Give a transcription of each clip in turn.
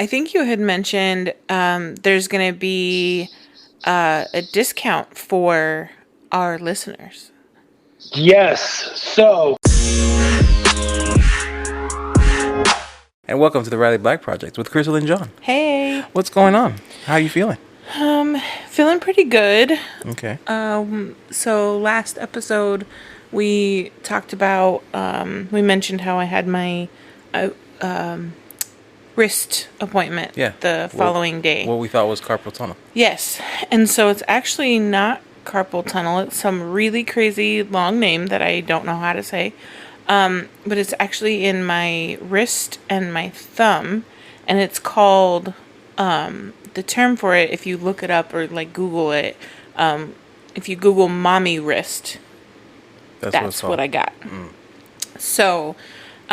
I think you had mentioned there's going to be a discount for our listeners. Yes. So. And welcome to the Riley Black Project with Crystal and John. Hey. What's going on? How are you feeling? Feeling pretty good. Okay. So last episode we talked about, we mentioned how I had my wrist appointment the following day. What we thought was carpal tunnel. Yes. And so it's actually not carpal tunnel. It's some really crazy long name that I don't know how to say. But it's actually in my wrist and my thumb, and it's called, the term for it, if you look it up or like Google it, if you Google mommy wrist, that's what I got. So,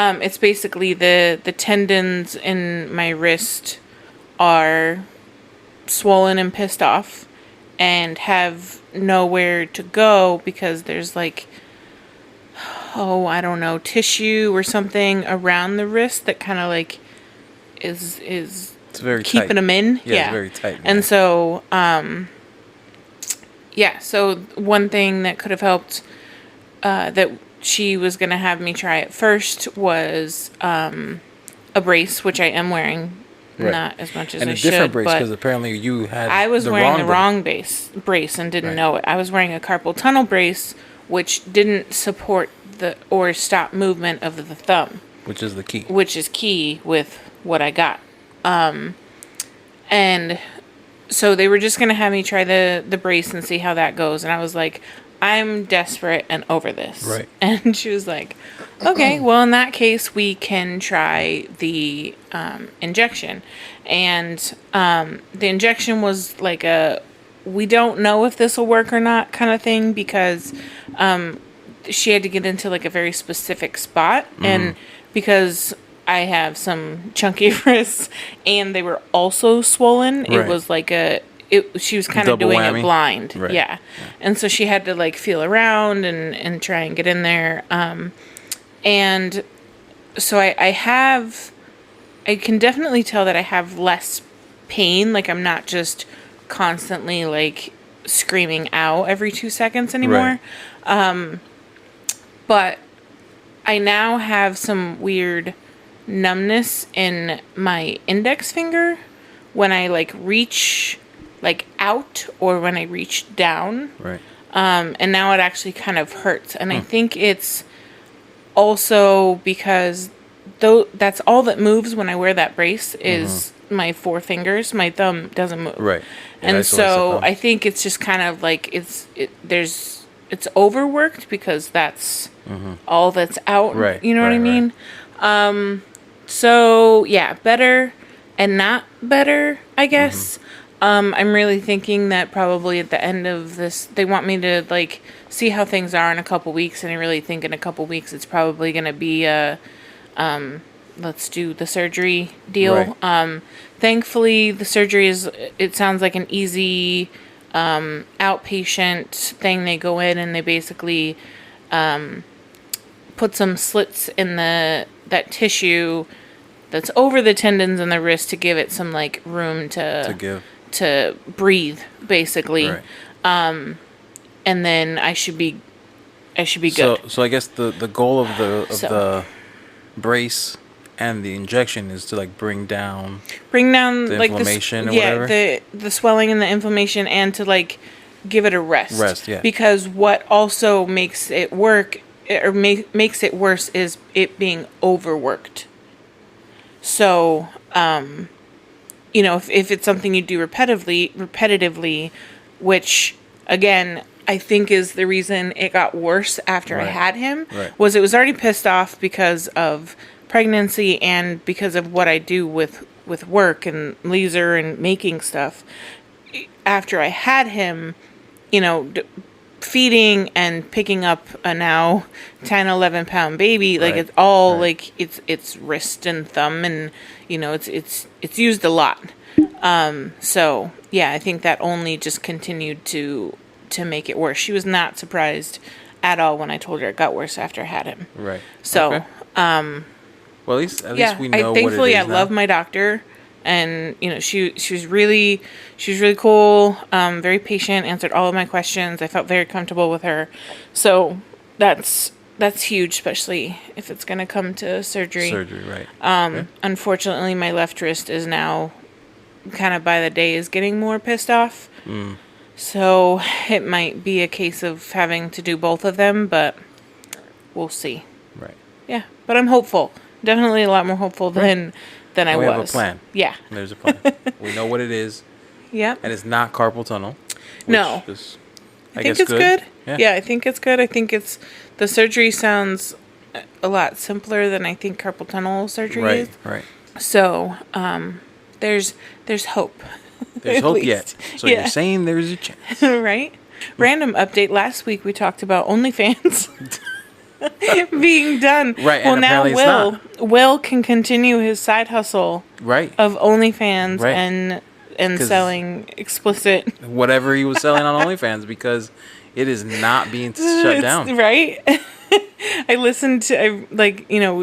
it's basically the tendons in my wrist are swollen and pissed off and have nowhere to go because there's like, I don't know, tissue or something around the wrist that kind of like is it's very keeping tight. them in. Yeah, it's very tight. And so, so one thing that could have helped that she was going to have me try at first was a brace, which I am wearing. Right. Not as much as I should. And a different brace, because apparently you had I was wearing the wrong brace and didn't know it. I was wearing a carpal tunnel brace, which didn't support or stop movement of the thumb. Which is the key. Which is key with what I got. And so they were just going to have me try the brace and see how that goes. And I was like, I'm desperate and over this. Right. And she was like, okay, well, in that case, we can try the injection. And the injection was like we don't know if this will work or not kind of thing, because she had to get into like a very specific spot. And because I have some chunky wrists and they were also swollen, it was like she was kind of doing it blind. Right. Yeah. And so she had to like feel around and try and get in there. And so I can definitely tell that I have less pain. Like I'm not just constantly like screaming out every 2 seconds anymore. Right. But I now have some weird numbness in my index finger when I like reach like out or when I reach down. Right. And now it actually kind of hurts. And I think it's also because that's all that moves when I wear that brace is my 4 fingers. My thumb doesn't move. Right. Yeah, and so I think it's just kind of like it's overworked because that's all that's out. Right. You know what I mean? So yeah, better and not better, I guess. I'm really thinking that probably at the end of this, they want me to like see how things are in a couple weeks, and I really think in a couple weeks it's probably going to be let's do the surgery deal. Right. Thankfully, the surgery it sounds like an easy outpatient thing. They go in and they basically put some slits in that tissue that's over the tendons in the wrist to give it some like room to breathe, basically. Right. And then I should be good. So I guess the goal of the brace and the injection is to like bring down the like inflammation or whatever. the swelling and the inflammation, and to like give it a rest. Yeah. Because what also makes it work or makes it worse is it being overworked. So, if it's something you do repetitively, which again, I think is the reason it got worse after I had him, was it was already pissed off because of pregnancy and because of what I do with work and laser and making stuff. After I had him, feeding and picking up a now 10, 11 pound baby, like it's all like it's wrist and thumb, and it's used a lot. So yeah, I think that only just continued to make it worse. She was not surprised at all when I told her it got worse after I had him. Right. So, well, at least we know. Thankfully, what it is I love my doctor, And she was really cool, very patient, answered all of my questions. I felt very comfortable with her. So that's huge, especially if it's going to come to surgery. Right. Unfortunately, my left wrist is now kind of by the day is getting more pissed off. So it might be a case of having to do both of them, but we'll see. Right. Yeah, but I'm hopeful. Definitely a lot more hopeful than I was. We have a plan. Yeah. There's a plan. We know what it is. Yeah. And it's not carpal tunnel. No. I think it's good. Yeah, I think it's good. I think the surgery sounds a lot simpler than I think carpal tunnel surgery is. Right. So, there's hope. There's hope yet. So you're saying there's a chance. Right? Random update. Last week we talked about OnlyFans being done. Right. Well, and now Will can continue his side hustle. Right. Of OnlyFans and selling explicit whatever he was selling on OnlyFans, because it is not being shut down. Right. I listened to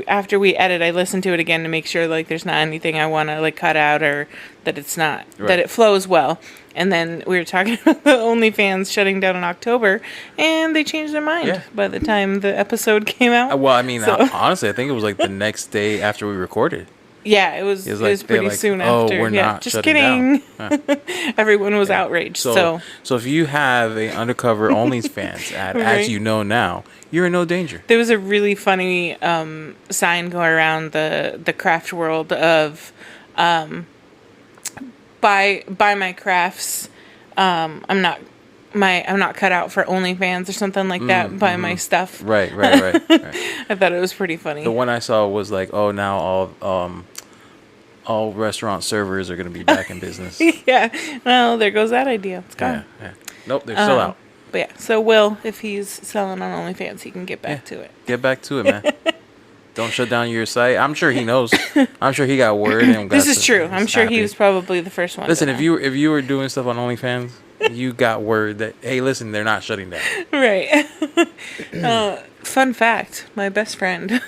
after we edit, I listened to it again to make sure there's not anything I want to cut out, or that it's not that it flows well. And then we were talking about the OnlyFans shutting down in October, and they changed their mind by the time the episode came out. Well, I mean, honestly, I think it was the next day after we recorded. Yeah, it was pretty soon after. We're not just kidding. Huh. Everyone was outraged. So if you have a undercover OnlyFans ad, as you know now, you're in no danger. There was a really funny sign going around the craft world of buy my crafts. I'm not cut out for OnlyFans or something like that. Buy my stuff. Right. I thought it was pretty funny. The one I saw was now all restaurant servers are going to be back in business. Yeah. Well, there goes that idea. It's gone. Yeah. Nope, they're still out. But yeah, so Will, if he's selling on OnlyFans, he can get back to it. Get back to it, man. Don't shut down your site. I'm sure he knows. I'm sure he got word. This is true. I'm sure he was probably the first one. Listen, if you were doing stuff on OnlyFans, you got word that, hey, listen, they're not shutting down. Right. Fun fact: my best friend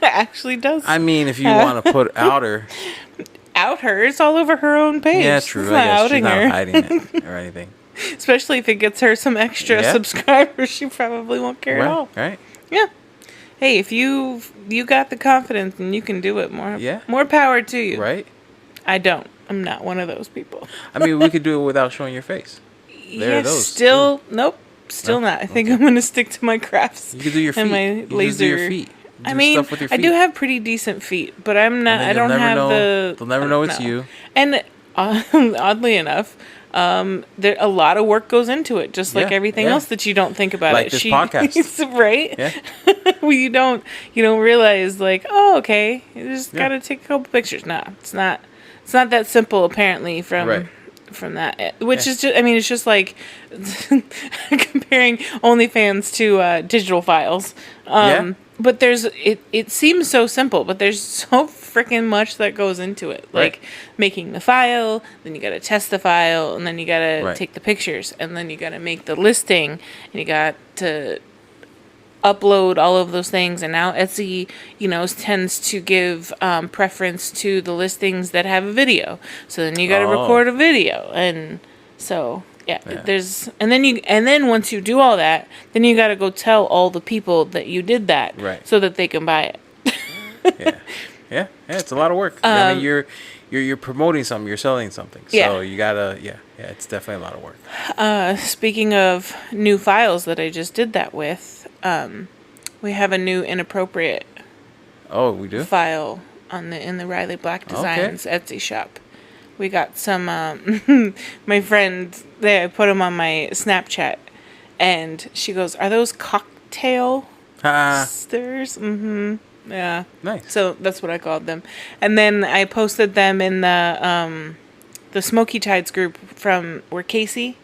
actually does. I mean, if you want to put out her, it's all over her own page. Yeah, true. I guess she's not hiding it or anything. Especially if it gets her some extra subscribers, she probably won't care at all. Right. Yeah. Hey, if you got the confidence and you can do it, more power to you. Right. I don't. I'm not one of those people. I mean, we could do it without showing your face. There are those. Still, nope. Still not. I think I'm going to stick to my crafts. You can do your feet. And my laser. You do your feet. I do have pretty decent feet, but I'm not. I don't have the. They'll never know it's you. And oddly enough, there a lot of work goes into it, just like everything else that you don't think about. Like this podcast, right? Yeah. Well, you don't realize okay, you just gotta take a couple pictures. Nah, it's not that simple apparently from that, which is just, it's just like comparing OnlyFans to digital files. But it seems so simple, but there's so freaking much that goes into it. Like making the file, then you gotta test the file, and then you gotta take the pictures, and then you gotta make the listing, and you got to upload all of those things. And now Etsy, tends to give preference to the listings that have a video. So then you gotta record a video, and so. Yeah, there's, and then once you do all that, then you got to go tell all the people that you did that, so that they can buy it. Yeah, it's a lot of work. I mean, you're promoting something, you're selling something, so you gotta, it's definitely a lot of work. Speaking of new files that I just did that with, we have a new inappropriate. Oh, we do? File in the Riley Black Designs Etsy shop. We got some, my friend, I put them on my Snapchat, and she goes, "Are those cocktail stirs?" Mm-hmm. Yeah. Nice. So that's what I called them. And then I posted them in the Smoky Tides group from where Casey,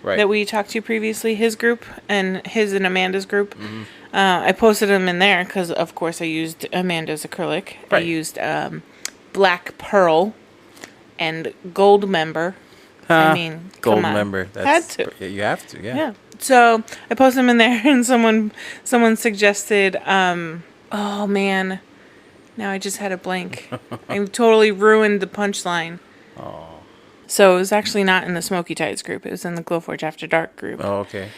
that we talked to previously, his group, and his and Amanda's group. Mm-hmm. I posted them in there because, of course, I used Amanda's acrylic. I used Black Pearl. And Gold Member. Gold Member. Had to. You have to, Yeah. So I posted them in there, and someone suggested, oh man, now I just had a blank. I totally ruined the punchline. Oh. So it was actually not in the Smoky Tides group. It was in the Glowforge After Dark group. Oh, okay.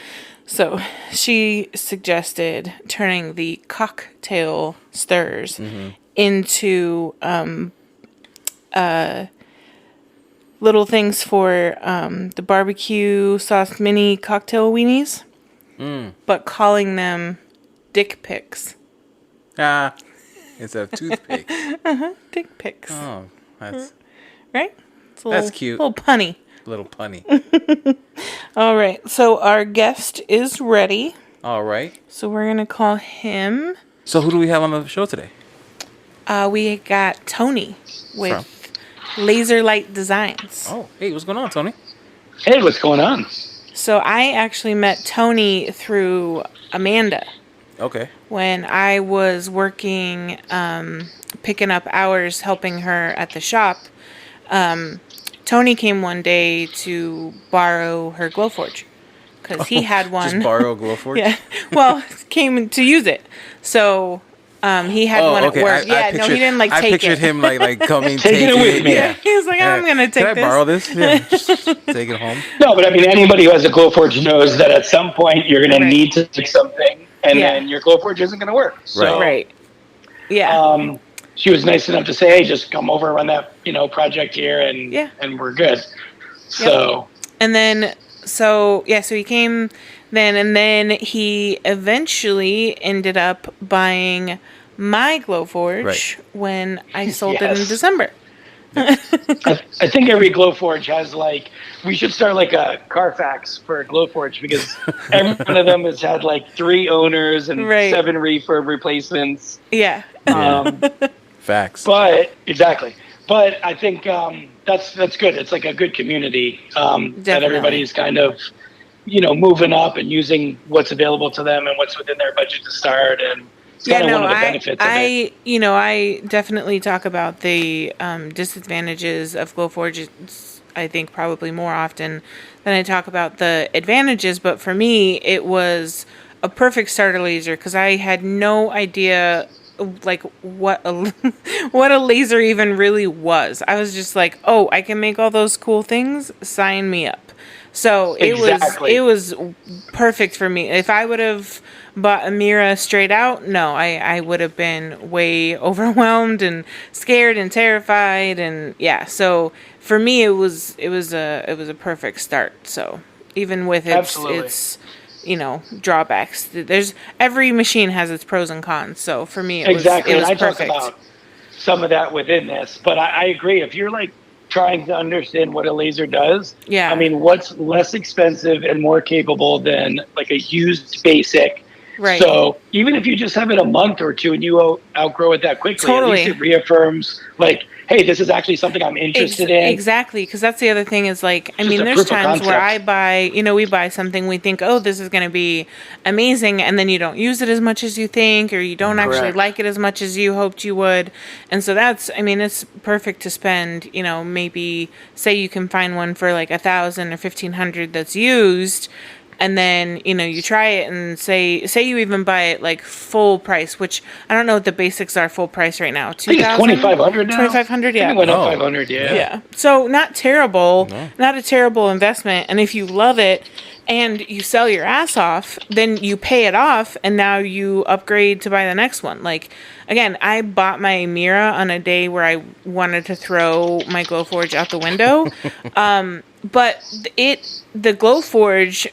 So she suggested turning the cocktail stirs into little things for the barbecue sauce mini cocktail weenies, but calling them dick pics. Ah, it's a toothpick. Dick pics. Oh, that's Right? It's a That's little, cute. little punny. little punny. All right. So our guest is ready. All right. So we're going to call him. So who do we have on the show today? We got Tony with Laser Light Designs. Oh, hey, what's going on, Tony? Hey, what's going on? So I actually met Tony through Amanda. Okay. When I was working, picking up hours, helping her at the shop, Tony came one day to borrow her Glowforge because he had one. Just borrow a Glowforge? Yeah. Well, came to use it. So he had one at work. He didn't take it. I pictured him like coming, Taking it with me. Yeah. He was like, I'm going to take this. Can I borrow this? Yeah. Just take it home. No, but I mean, anybody who has a Glowforge knows that at some point you're going to need to take something, and then your Glowforge isn't going to work. So, right. Yeah. She was nice enough to say, "Hey, just come over on that, project here, and we're good." So, and then so he came then, and then he eventually ended up buying my Glowforge when I sold it in December. I think every Glowforge has we should start a Carfax for a Glowforge because every one of them has had 3 owners and 7 refurb replacements. Yeah. Facts. But I think that's good. It's like a good community that everybody's kind of moving up and using what's available to them and what's within their budget to start, and it's kind of one of the benefits of it. I definitely talk about the disadvantages of Glowforge. I think probably more often than I talk about the advantages, but for me it was a perfect starter laser because I had no idea what a laser even really was. I was just like, oh, I can make all those cool things, sign me up. So it was perfect for me. If I would have bought a Mira straight out, no, I would have been way overwhelmed and scared and terrified, and so for me it was a perfect start. So even with its drawbacks, there's every machine has its pros and cons. So for me it was perfect. Talk about some of that within this, but I agree. If you're trying to understand what a laser does, I mean, what's less expensive and more capable than a used basic? Right. So even if you just have it a month or two and you outgrow it that quickly, at least it reaffirms hey, this is actually something I'm interested in. Exactly, because that's the other thing is there's times where I buy, we buy something, we think, oh, this is going to be amazing, and then you don't use it as much as you think, or you don't actually like it as much as you hoped you would. And so it's perfect to spend, maybe say you can find one for $1,000 or $1,500 that's used. And then, you try it and say you even buy it full price, which I don't know what the basics are full price right now. 2,000? $2,500 now? $2,500, yeah. I think it went up 500, Yeah. So not terrible, not a terrible investment. And if you love it and you sell your ass off, then you pay it off and now you upgrade to buy the next one. Again, I bought my Mira on a day where I wanted to throw my Glowforge out the window. But the Glowforge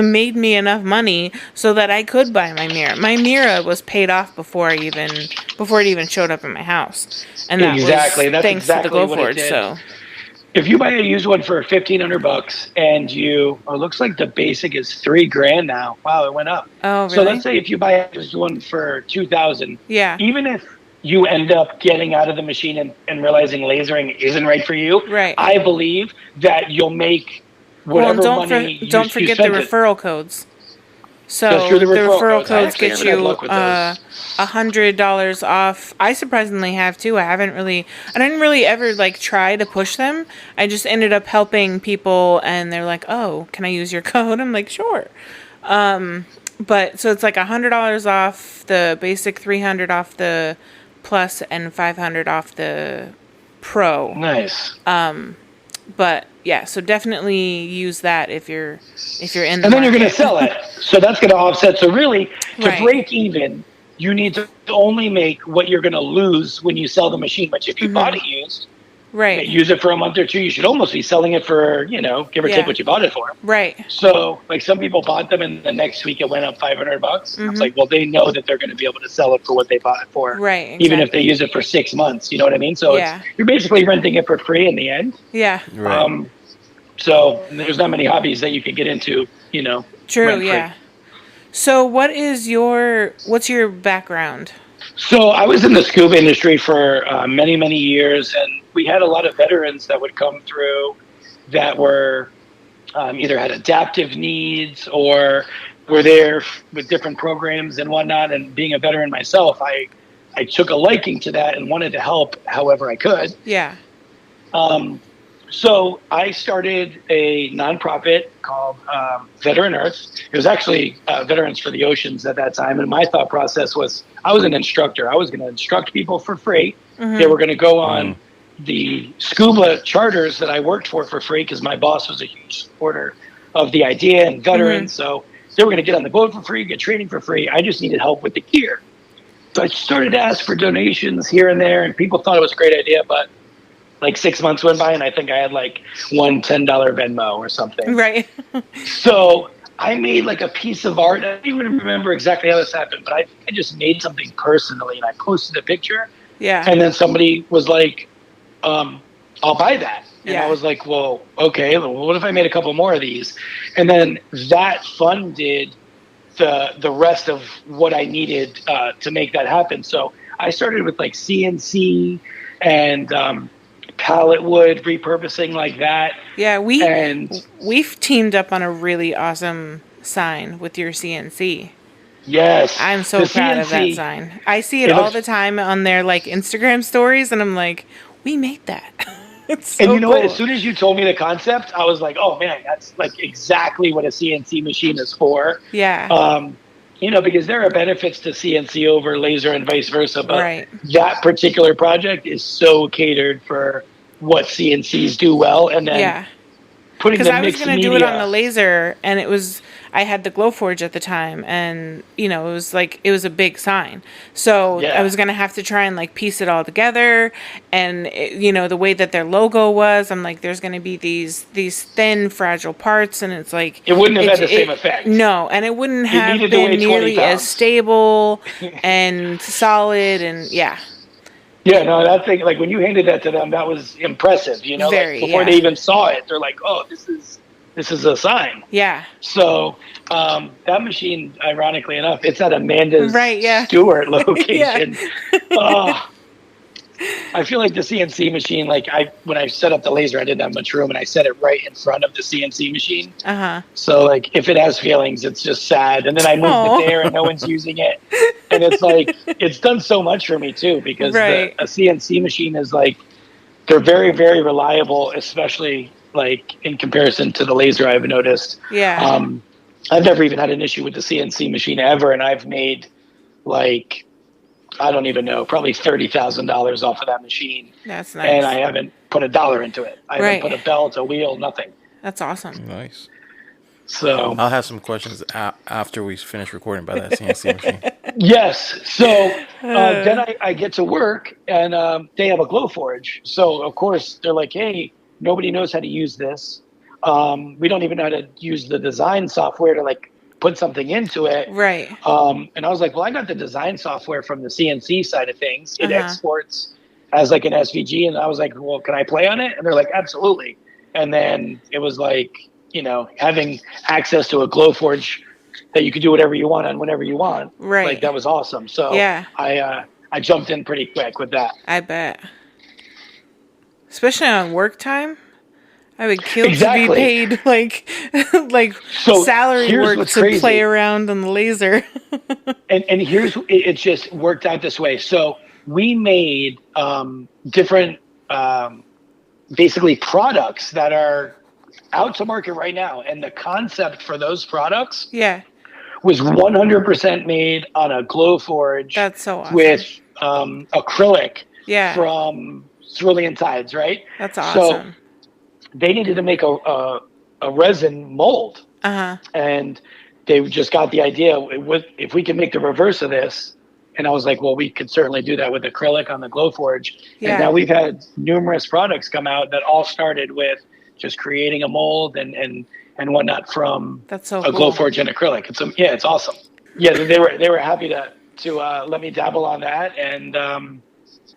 made me enough money so that I could buy my Mira. My Mira was paid off before it even showed up in my house, and that was thanks to the Glowforge. So, if you buy a used one for $1,500 and it looks like the basic is $3,000 now. Wow, it went up. Oh, really? So let's say if you buy a used one for $2,000, even if you end up getting out of the machine and realizing lasering isn't right for you, I believe that you'll make whatever money don't forget the referral codes. So the referral codes get you $100 off. I surprisingly have too. I didn't really ever try to push them. I just ended up helping people, and they're like, "Oh, can I use your code?" I'm like, "Sure." But so it's $100 off the basic, $300 off the plus, and $500 off the Pro. Nice. But yeah, so definitely use that if you're in the And then you're market. going to sell it. So that's going to offset. So really, to Right. break even, you need to only make what you're going to lose when you sell the machine. But if you bought it used, Right. use it for a month or two, you should almost be selling it for, give or take what you bought it for. Right. So, like, some people bought them and the next week it went up $500. It's like, well, they know that they're going to be able to sell it for what they bought it for. Right. Exactly. Even if they use it for 6 months, you know what I mean? So you're basically renting it for free in the end. Yeah. Right. So there's not many hobbies that you could get into, True. Yeah. So what's your background? So I was in the scuba industry for many, many years, and we had a lot of veterans that would come through that were either had adaptive needs or were there with different programs and whatnot. And being a veteran myself, I took a liking to that and wanted to help however I could. Yeah. So I started a nonprofit called Veteran Earth. It was actually Veterans for the Oceans at that time. And my thought process was I was an instructor. I was going to instruct people for free. They were going to go on the scuba charters that I worked for free because my boss was a huge supporter of the idea and veterans. So they were going to get on the boat for free, get training for free. I just needed help with the gear. So I started to ask for donations here and there, and people thought it was a great idea, but like 6 months went by and I think I had like one $10 Venmo or something. Right. So I made like a piece of art. I don't even remember exactly how this happened, but I just made something personally and I posted a picture. Yeah. And then somebody was like, I'll buy that. And I was like, well, okay, well, what if I made a couple more of these? And then that funded the rest of what I needed to make that happen. So I started with like CNC and pallet wood repurposing like that. Yeah, we've teamed up on a really awesome sign with your CNC. Yes. I'm so proud of that sign. I see it all the time on their like Instagram stories and I'm like, we made that. It's so and you know cool. what? As soon as you told me the concept, I was like, oh man, that's like exactly what a CNC machine is for. Yeah. Because there are benefits to CNC over laser and vice versa, but that particular project is so catered for what CNCs do well, and then putting the mixed media. Because I was going to do it on the laser, and I had the Glowforge at the time, and it was a big sign, so I was going to have to try and like piece it all together, and the way that their logo was, I'm like, there's going to be these thin, fragile parts, and it's like it wouldn't have had the same effect. No, and it wouldn't have been nearly as stable and solid, and Yeah, no, that thing, like when you handed that to them, that was impressive, before they even saw it, they're like, oh, this is a sign. Yeah. So that machine, ironically enough, it's at Amanda's Stewart location. I feel like the CNC machine, when I set up the laser, I didn't have much room, and I set it right in front of the CNC machine. So like if it has failings, it's just sad. And then I moved it there, and no one's using it. And it's like it's done so much for me too, because a CNC machine is like they're very, very reliable, especially like in comparison to the laser. I've noticed. Yeah. I've never even had an issue with the CNC machine ever, and I've made like, I don't even know, probably $30,000 off of that machine. That's nice. And I haven't put $1 into it. I haven't put a belt, a wheel, nothing. That's awesome. Nice. So I'll have some questions after we finish recording about that CNC machine. Yes. So then I get to work, and they have a Glowforge. So of course they're like, hey, nobody knows how to use this. We don't even know how to use the design software to like put something into it. Right. And I was like, well, I got the design software from the CNC side of things. It exports as like an SVG. And I was like, well, can I play on it? And they're like, absolutely. And then it was like, having access to a Glowforge that you could do whatever you want on whenever you want. Right. Like that was awesome. So I jumped in pretty quick with that. I bet. Especially on work time. I would kill to be paid like salary work to play around on the laser. and it just worked out this way. So we made different basically products that are out to market right now, and the concept for those products was 100% made on a Glowforge. That's so awesome. With acrylic from cerulean tides, right? That's awesome. So they needed to make a resin mold. And they just got the idea, if we can make the reverse of this. And I was like, well, we could certainly do that with acrylic on the Glowforge. Yeah. And now we've had numerous products come out that all started with just creating a mold and whatnot from That's so a cool. Glowforge and acrylic. It's awesome. Yeah, they were happy to let me dabble on that. And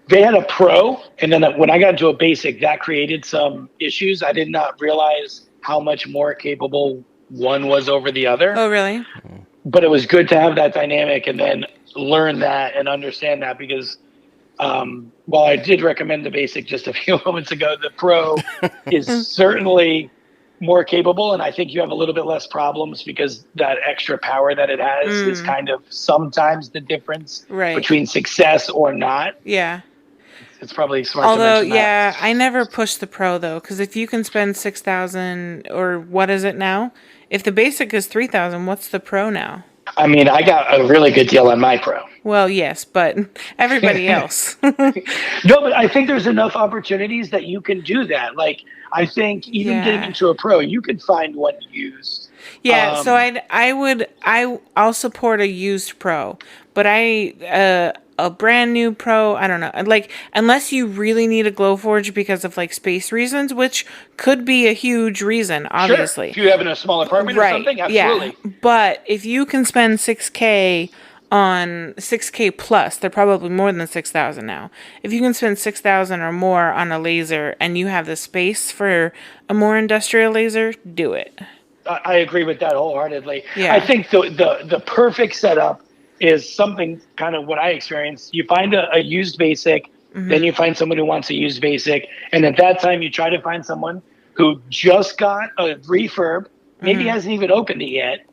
they had a pro. And then when I got into a basic, that created some issues. I did not realize how much more capable one was over the other. Oh, really? But it was good to have that dynamic and then learn that and understand that, because while I did recommend the basic just a few moments ago, the pro is certainly more capable, and I think you have a little bit less problems because that extra power that it has is kind of sometimes the difference between success or not. Yeah. It's probably smart Although, to mention that. yeah, I never push the pro, though, because if you can spend $6,000, or what is it now? If the basic is $3,000, what's the pro now? I mean, I got a really good deal on my pro. Well, yes, but everybody else. No, but I think there's enough opportunities that you can do that. Like, I think even getting into a pro, you can find one used. Yeah, so I'll support a used pro, but a brand new pro, I don't know. Like, unless you really need a Glowforge because of like space reasons, which could be a huge reason, obviously. Sure. If you have in a small apartment or something, absolutely. Yeah. But if you can spend $6,000 on $6,000 plus, they're probably more than 6,000 now. If you can spend 6,000 or more on a laser and you have the space for a more industrial laser, do it. I agree with that wholeheartedly. Yeah. I think the perfect setup is something kind of what I experienced. You find a used basic, then you find someone who wants a used basic, and at that time you try to find someone who just got a refurb, maybe hasn't even opened it yet,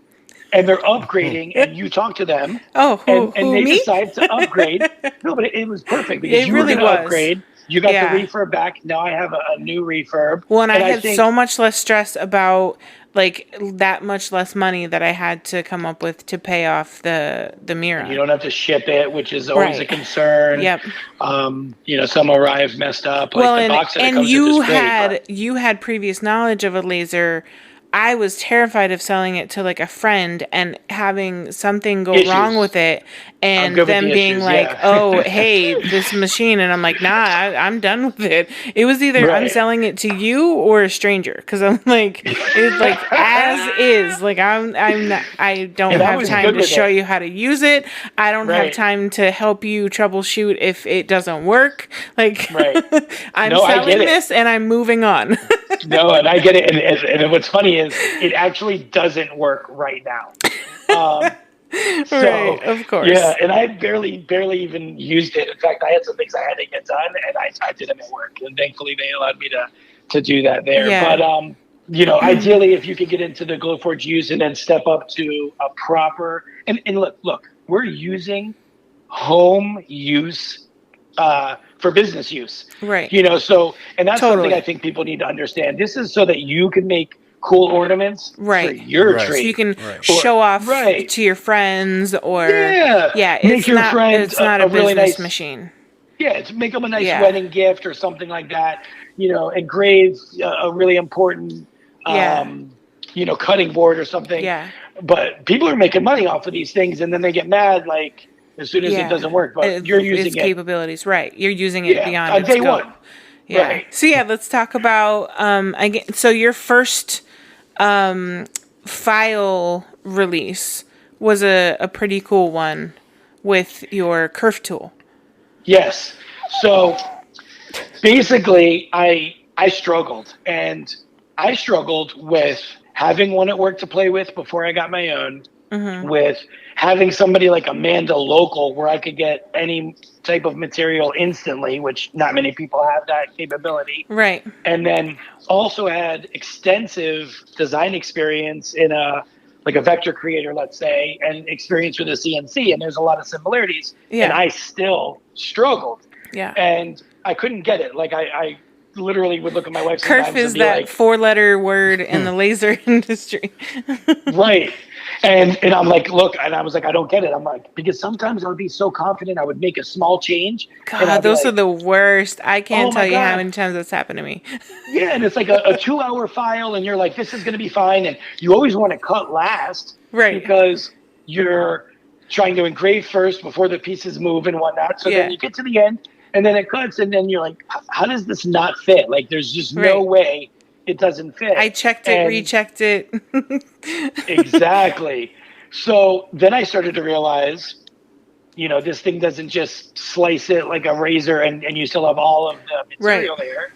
and they're upgrading, and you talk to them, and they decide to upgrade. No, but it was perfect because you really were going to upgrade. You got the refurb back. Now I have a new refurb. Well, and I had so much less stress about like that much less money that I had to come up with to pay off the mirror. You don't have to ship it, which is always a concern. Yep. Some arrive messed up. Like well, the box that and comes you with is great, you had previous knowledge of a laser. I was terrified of selling it to like a friend and having something go wrong with it, and them being like, "Oh, hey, this machine," and I'm like, "Nah, I'm done with it." It was either I'm selling it to you or a stranger, because I'm like, it's like as is. Like I don't have time to show you how to use it. I don't have time to help you troubleshoot if it doesn't work. Like I'm selling this and I'm moving on. No, and I get it. And what's funny is it actually doesn't work right now. Right, of course. Yeah, and I barely even used it. In fact, I had some things I had to get done, and I typed it in at work. And thankfully, they allowed me to do that there. Yeah. But, ideally, if you could get into the Glowforge use and then step up to a proper... And look, we're using home use for business use. Right. And that's something I think people need to understand. This is so that you can make cool ornaments for your tree. So you can show off to your friends or make your friends it's not a really business nice machine. Yeah, to make them a nice wedding gift or something like that. Engrave a really important cutting board or something. Yeah. But people are making money off of these things, and then they get mad like as soon as it doesn't work. But you're using its capabilities, right? You're using it beyond its day scope. One. Yeah. Right. So let's talk about so your first file release was a pretty cool one with your kerf tool. Yes. So basically I struggled, and I struggled with having one at work to play with before I got my own, with having somebody like Amanda local where I could get any type of material instantly, which not many people have that capability. Right. And then also had extensive design experience in a vector creator, let's say, and experience with a CNC. And there's a lot of similarities. Yeah. And I still struggled. Yeah. And I couldn't get it. Like I literally would look at my wife sometimes. Kerf is that 4-letter word in the laser industry. Right. And I'm like, look, and I was like, I don't get it. I'm like, because sometimes I would be so confident I would make a small change. And God, those are the worst. I can't oh tell my you how God. many times that's happened to me. Yeah, and it's like a 2-hour file, and you're like, this is going to be fine. And you always want to cut last, Right. because you're trying to engrave first before the pieces move and whatnot. So then you get to the end, and then it cuts, and then you're like, how does this not fit? Like, there's just no way it doesn't fit. I checked it, rechecked it. Exactly. So then I started to realize, this thing doesn't just slice it like a razor and you still have all of the material there.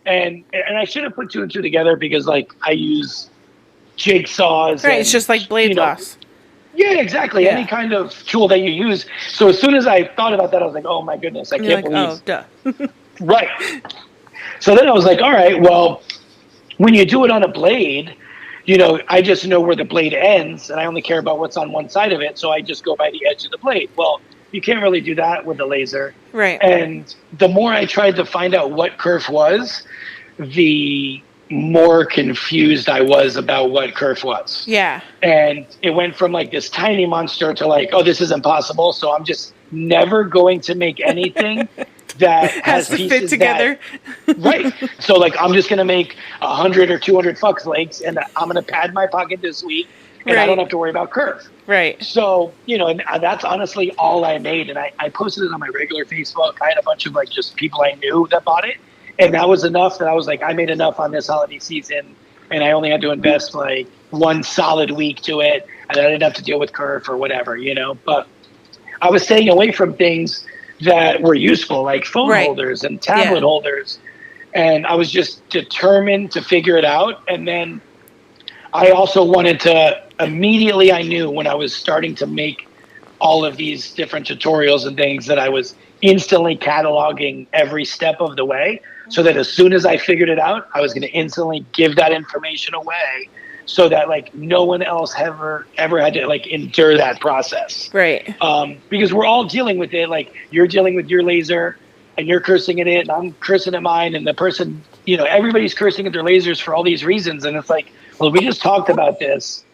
And I should have put two and two together, because like I use jigsaws. Right. It's just like blade loss. Yeah, exactly. Any kind of tool that you use. So as soon as I thought about that, I was like, oh my goodness, I can't believe. Oh, duh. Right. So then I was like, all right, well, when you do it on a blade, I just know where the blade ends, and I only care about what's on one side of it, so I just go by the edge of the blade. Well, you can't really do that with a laser. Right. And the more I tried to find out what kerf was, the more confused I was about what kerf was. Yeah. And it went from like this tiny monster to like, oh, this is impossible, so I'm just never going to make anything that has to pieces fit together. Right. So like, I'm just going to make 100 or 200 fuck legs, and I'm going to pad my pocket this week, and I don't have to worry about kerf. Right. So, and that's honestly all I made. And I posted it on my regular Facebook. I had a bunch of like just people I knew that bought it. And that was enough that I was like, I made enough on this holiday season, and I only had to invest like one solid week to it, and I didn't have to deal with kerf or whatever, But I was staying away from things that were useful, like phone holders and tablet holders. And I was just determined to figure it out. And then I also wanted to immediately, I knew when I was starting to make all of these different tutorials and things that I was instantly cataloging every step of the way, so that as soon as I figured it out, I was going to instantly give that information away, so that like no one else ever had to like endure that process. Right. Because we're all dealing with it. Like, you're dealing with your laser and you're cursing at it, and I'm cursing at mine, and the person, everybody's cursing at their lasers for all these reasons. And it's like, well, we just talked about this.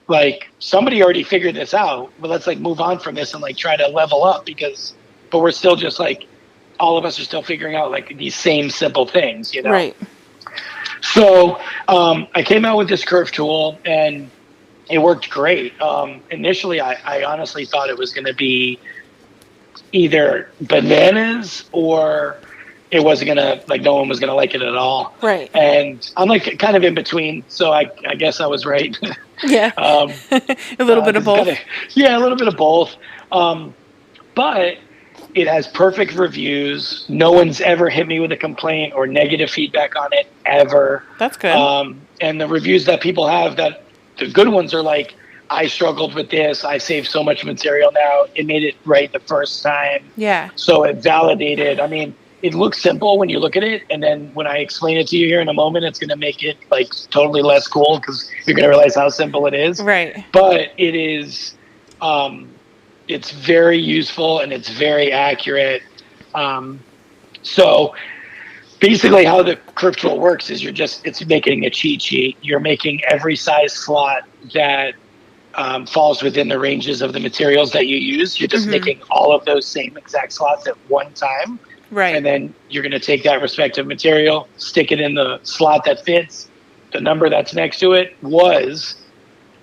Like, somebody already figured this out, but let's like move on from this and like try to level up, but we're still just like, all of us are still figuring out like these same simple things, Right. So I came out with this kerf tool, and it worked great. Initially, I honestly thought it was going to be either bananas, or it wasn't going to, like, no one was going to like it at all. Right. And I'm like kind of in between, so I guess I was right. Yeah. A little bit of both. A little bit of both. But it has perfect reviews. No one's ever hit me with a complaint or negative feedback on it, ever. That's good. And the reviews that people have, that the good ones are like, I struggled with this. I saved so much material now. It made it right the first time. Yeah. So it validated. I mean, it looks simple when you look at it, and then when I explain it to you here in a moment, it's going to make it like totally less cool, because you're going to realize how simple it is. Right. But it is, it's very useful, and it's very accurate. So basically how the kerf tool works is it's making a cheat sheet. You're making every size slot that falls within the ranges of the materials that you use. You're just making all of those same exact slots at one time. Right. And then you're going to take that respective material, stick it in the slot that fits. The number that's next to it was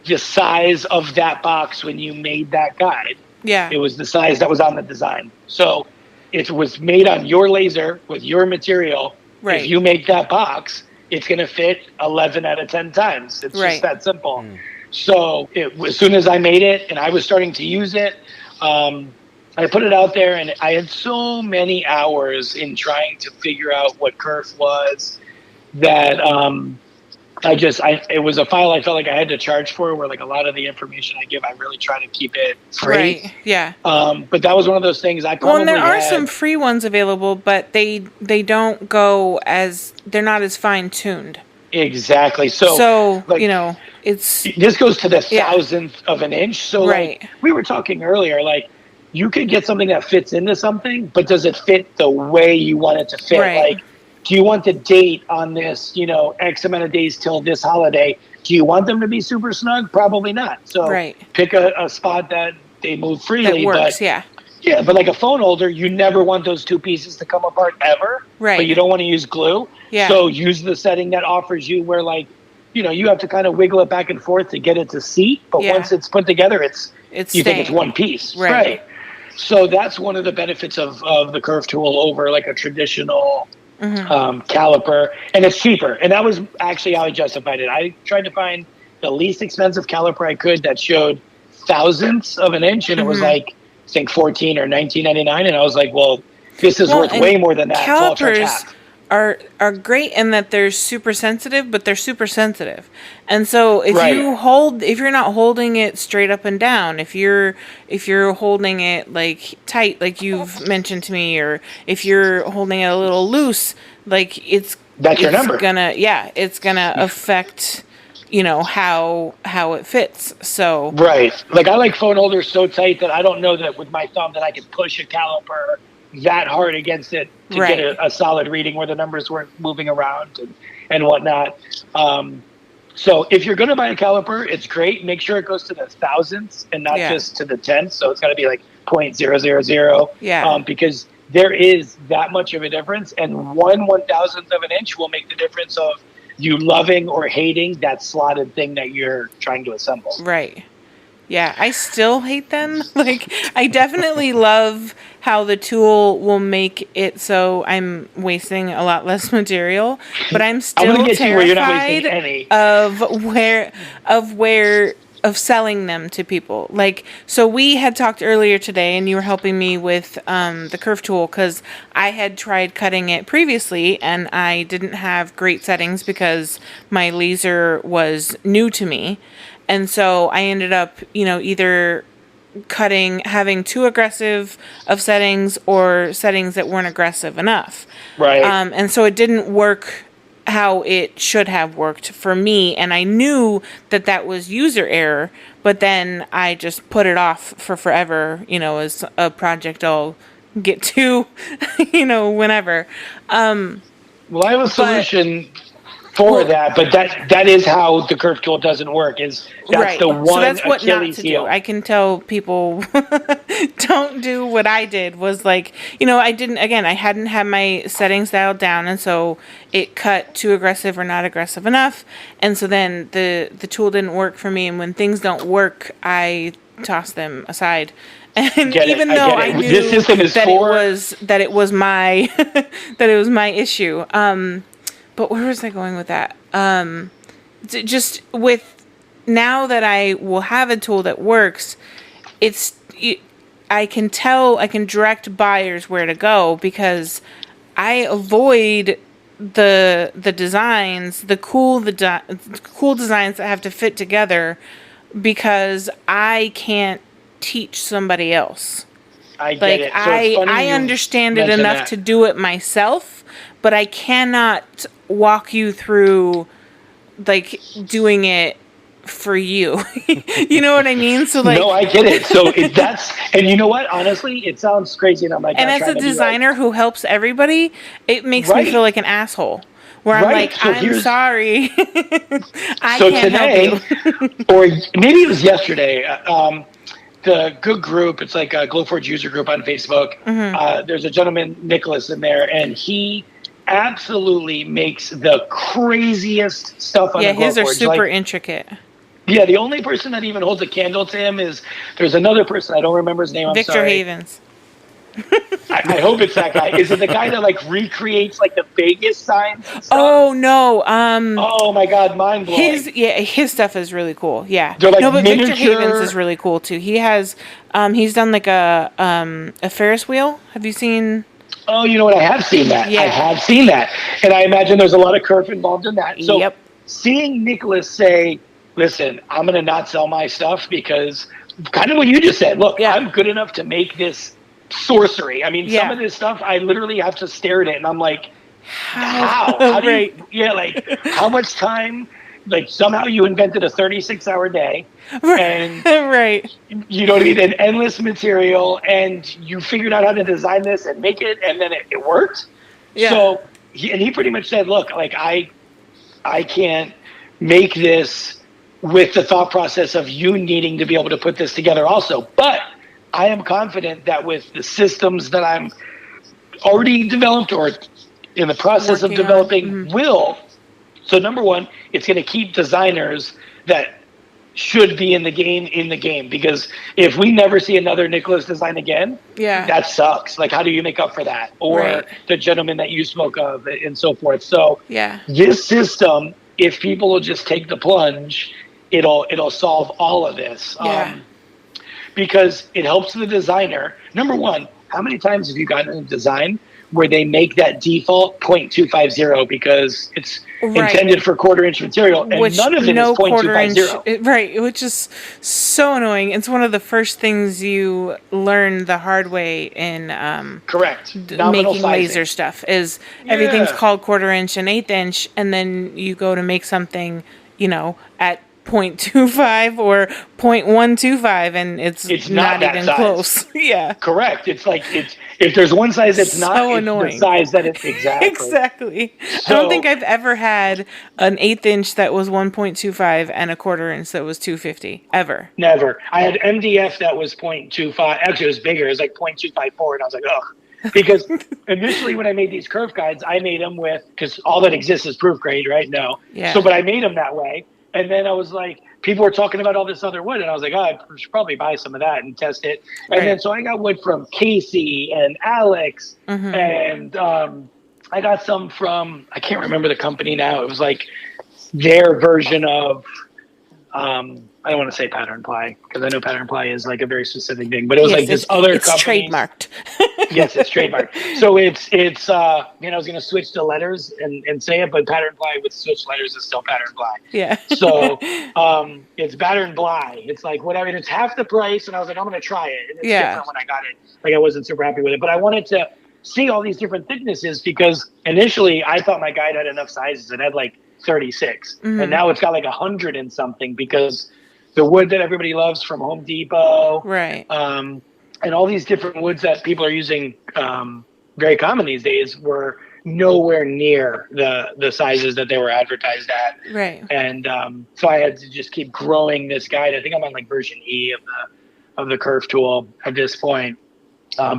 the size of that box when you made that guide. Yeah. It was the size that was on the design. So it was made on your laser with your material. Right. If you make that box, it's going to fit 11 out of 10 times. It's just that simple. So as soon as I made it and I was starting to use it, I put it out there, and I had so many hours in trying to figure out what kerf was that it was a file I felt like I had to charge for, where like a lot of the information I give, I really try to keep it free. Right. Yeah. But that was one of those things I probably and there are some free ones available, but they don't go they're not as fine tuned. Exactly. So like, this goes to the thousandth of an inch. So like we were talking earlier, like, you could get something that fits into something, but does it fit the way you want it to fit? Right. Like, do you want the date on this, X amount of days till this holiday? Do you want them to be super snug? Probably not. So pick a spot that they move freely. That works, Yeah, but like a phone holder, you never want those two pieces to come apart ever. Right. But you don't want to use glue. Yeah. So use the setting that offers you where you have to kind of wiggle it back and forth to get it to seat. But once it's put together, you think it's one piece. Right. So that's one of the benefits of the curve tool over like a traditional caliper. And it's cheaper. And that was actually how I justified it. I tried to find the least expensive caliper I could that showed thousandths of an inch. And it was like, I think $14 or $19.99, and I was like, well, this is worth way more than that. Calipers are great in that they're super sensitive, but they're super sensitive. And so if you're not holding it straight up and down, if you're holding it like tight, like you've mentioned to me, or if you're holding it a little loose, like that's your number. It's gonna affect how it fits. So like I like phone holders so tight that I don't know that with my thumb that I can push a caliper that hard against it to get a solid reading where the numbers weren't moving around and whatnot. So if you're going to buy a caliper, it's great. Make sure it goes to the thousandths and not just to the tenths. So it's got to be like 0.000. Because there is that much of a difference, and 1/1000th of an inch will make the difference of you loving or hating that slotted thing that you're trying to assemble. Right. Yeah, I still hate them. Like, I definitely love how the tool will make it so I'm wasting a lot less material, but I'm still terrified of selling them to people. Like, so we had talked earlier today, and you were helping me with the curve tool because I had tried cutting it previously, and I didn't have great settings because my laser was new to me. And so I ended up, either having too aggressive of settings or settings that weren't aggressive enough. Right. And so it didn't work how it should have worked for me. And I knew that was user error, but then I just put it off for forever, as a project I'll get to, whenever. Well, I have a solution for that, but that is how the curve tool doesn't work. That's the one so that's what Achilles not to heel. Do. I can tell people don't do what I did. Was like, I hadn't had my settings dialed down, and so it cut too aggressive or not aggressive enough, and so then the tool didn't work for me. And when things don't work, I toss them aside. And even though I knew that it was my that it was my issue. But where was I going with that? Just with now that I will have a tool that works, I can direct buyers where to go because I avoid the designs, the cool designs that have to fit together because I can't teach somebody else. I get it. So I understand it enough to do it myself, but I cannot walk you through like doing it for you. You know what I mean? So like, no, I get it. So and you know what? Honestly, it sounds crazy, and I'm like, and as a designer who helps everybody, it makes me feel like an asshole. Where I'm like, so I'm sorry, I can't help you. Or maybe it was yesterday. The Good Group, it's like a Glowforge user group on Facebook. Mm-hmm. There's a gentleman, Nicholas, in there, and he absolutely makes the craziest stuff on the Glowforge. Yeah, his are super intricate. Yeah, the only person that even holds a candle to him there's another person, I don't remember his name, Victor Havens. I hope it's that guy. Is it the guy that like recreates like the Vegas signs and stuff? Oh no! Oh my God, mind blowing. His stuff is really cool. Yeah. They're like no, but miniature... Victor Havens is really cool too. He has he's done like a Ferris wheel. Have you seen? Oh, you know what? I have seen that. Yeah. I have seen that, and I imagine there's a lot of curve involved in that. So seeing Nicholas say, "Listen, I'm going to not sell my stuff because," kind of what you just said. Look, I'm good enough to make this sorcery. I mean, some of this stuff I literally have to stare at it, and I'm like, how? How do you, like, how much time? Like, somehow you invented a 36-hour day, and you know what I mean, an endless material, and you figured out how to design this and make it, and then it worked. Yeah. So he pretty much said, look, like I can't make this with the thought process of you needing to be able to put this together also. But I am confident that with the systems that I'm already developed or in the process of developing so number one, it's going to keep designers that should be in the game, because if we never see another Nicholas design again, that sucks. Like, how do you make up for that? Or the gentleman that you spoke of and so forth. So this system, if people will just take the plunge, it'll solve all of this. Because it helps the designer. Number one, how many times have you gotten a design where they make that default 0.250 because it's intended for quarter-inch material, and none of it is 0.250. Right, which is so annoying. It's one of the first things you learn the hard way in making laser stuff is everything's called quarter-inch and eighth-inch, and then you go to make something, at 0.25 or 0.125, and it's not even size. Close. Correct. It's like if there's one size that's not, so it's annoying. The size that it's exactly. So, I don't think I've ever had an eighth inch that was 1.25 and a quarter inch that was 250 ever. Never. I had MDF that was 0.25. Actually, it was bigger. It was like 0.254, and I was like, ugh. Because initially when I made these curve guides, I made them because all that exists is proof grade, right? No. Yeah. So, but I made them that way. And then I was like, people were talking about all this other wood, and I was like, I should probably buy some of that and test it. And then so I got wood from Casey and Alex, and I got some from, I can't remember the company now. It was like their version of, I don't want to say pattern ply because I know pattern ply is like a very specific thing, but it was like this other company. It's trademarked. Yes, it's trademarked. So it's I was going to switch the letters and say it, but pattern ply with switch letters is still pattern ply. Yeah. So it's pattern ply. It's like whatever. It's half the price, and I was like, I'm going to try it. And it's different when I got it. Like I wasn't super happy with it, but I wanted to see all these different thicknesses because initially I thought my guide had enough sizes. It had like 36, and now it's got like 100 and something because the wood that everybody loves from Home Depot, and all these different woods that people are using very common these days were nowhere near the sizes that they were advertised at. Right. And so I had to just keep growing this guide. I think I'm on like version E of the curve tool at this point.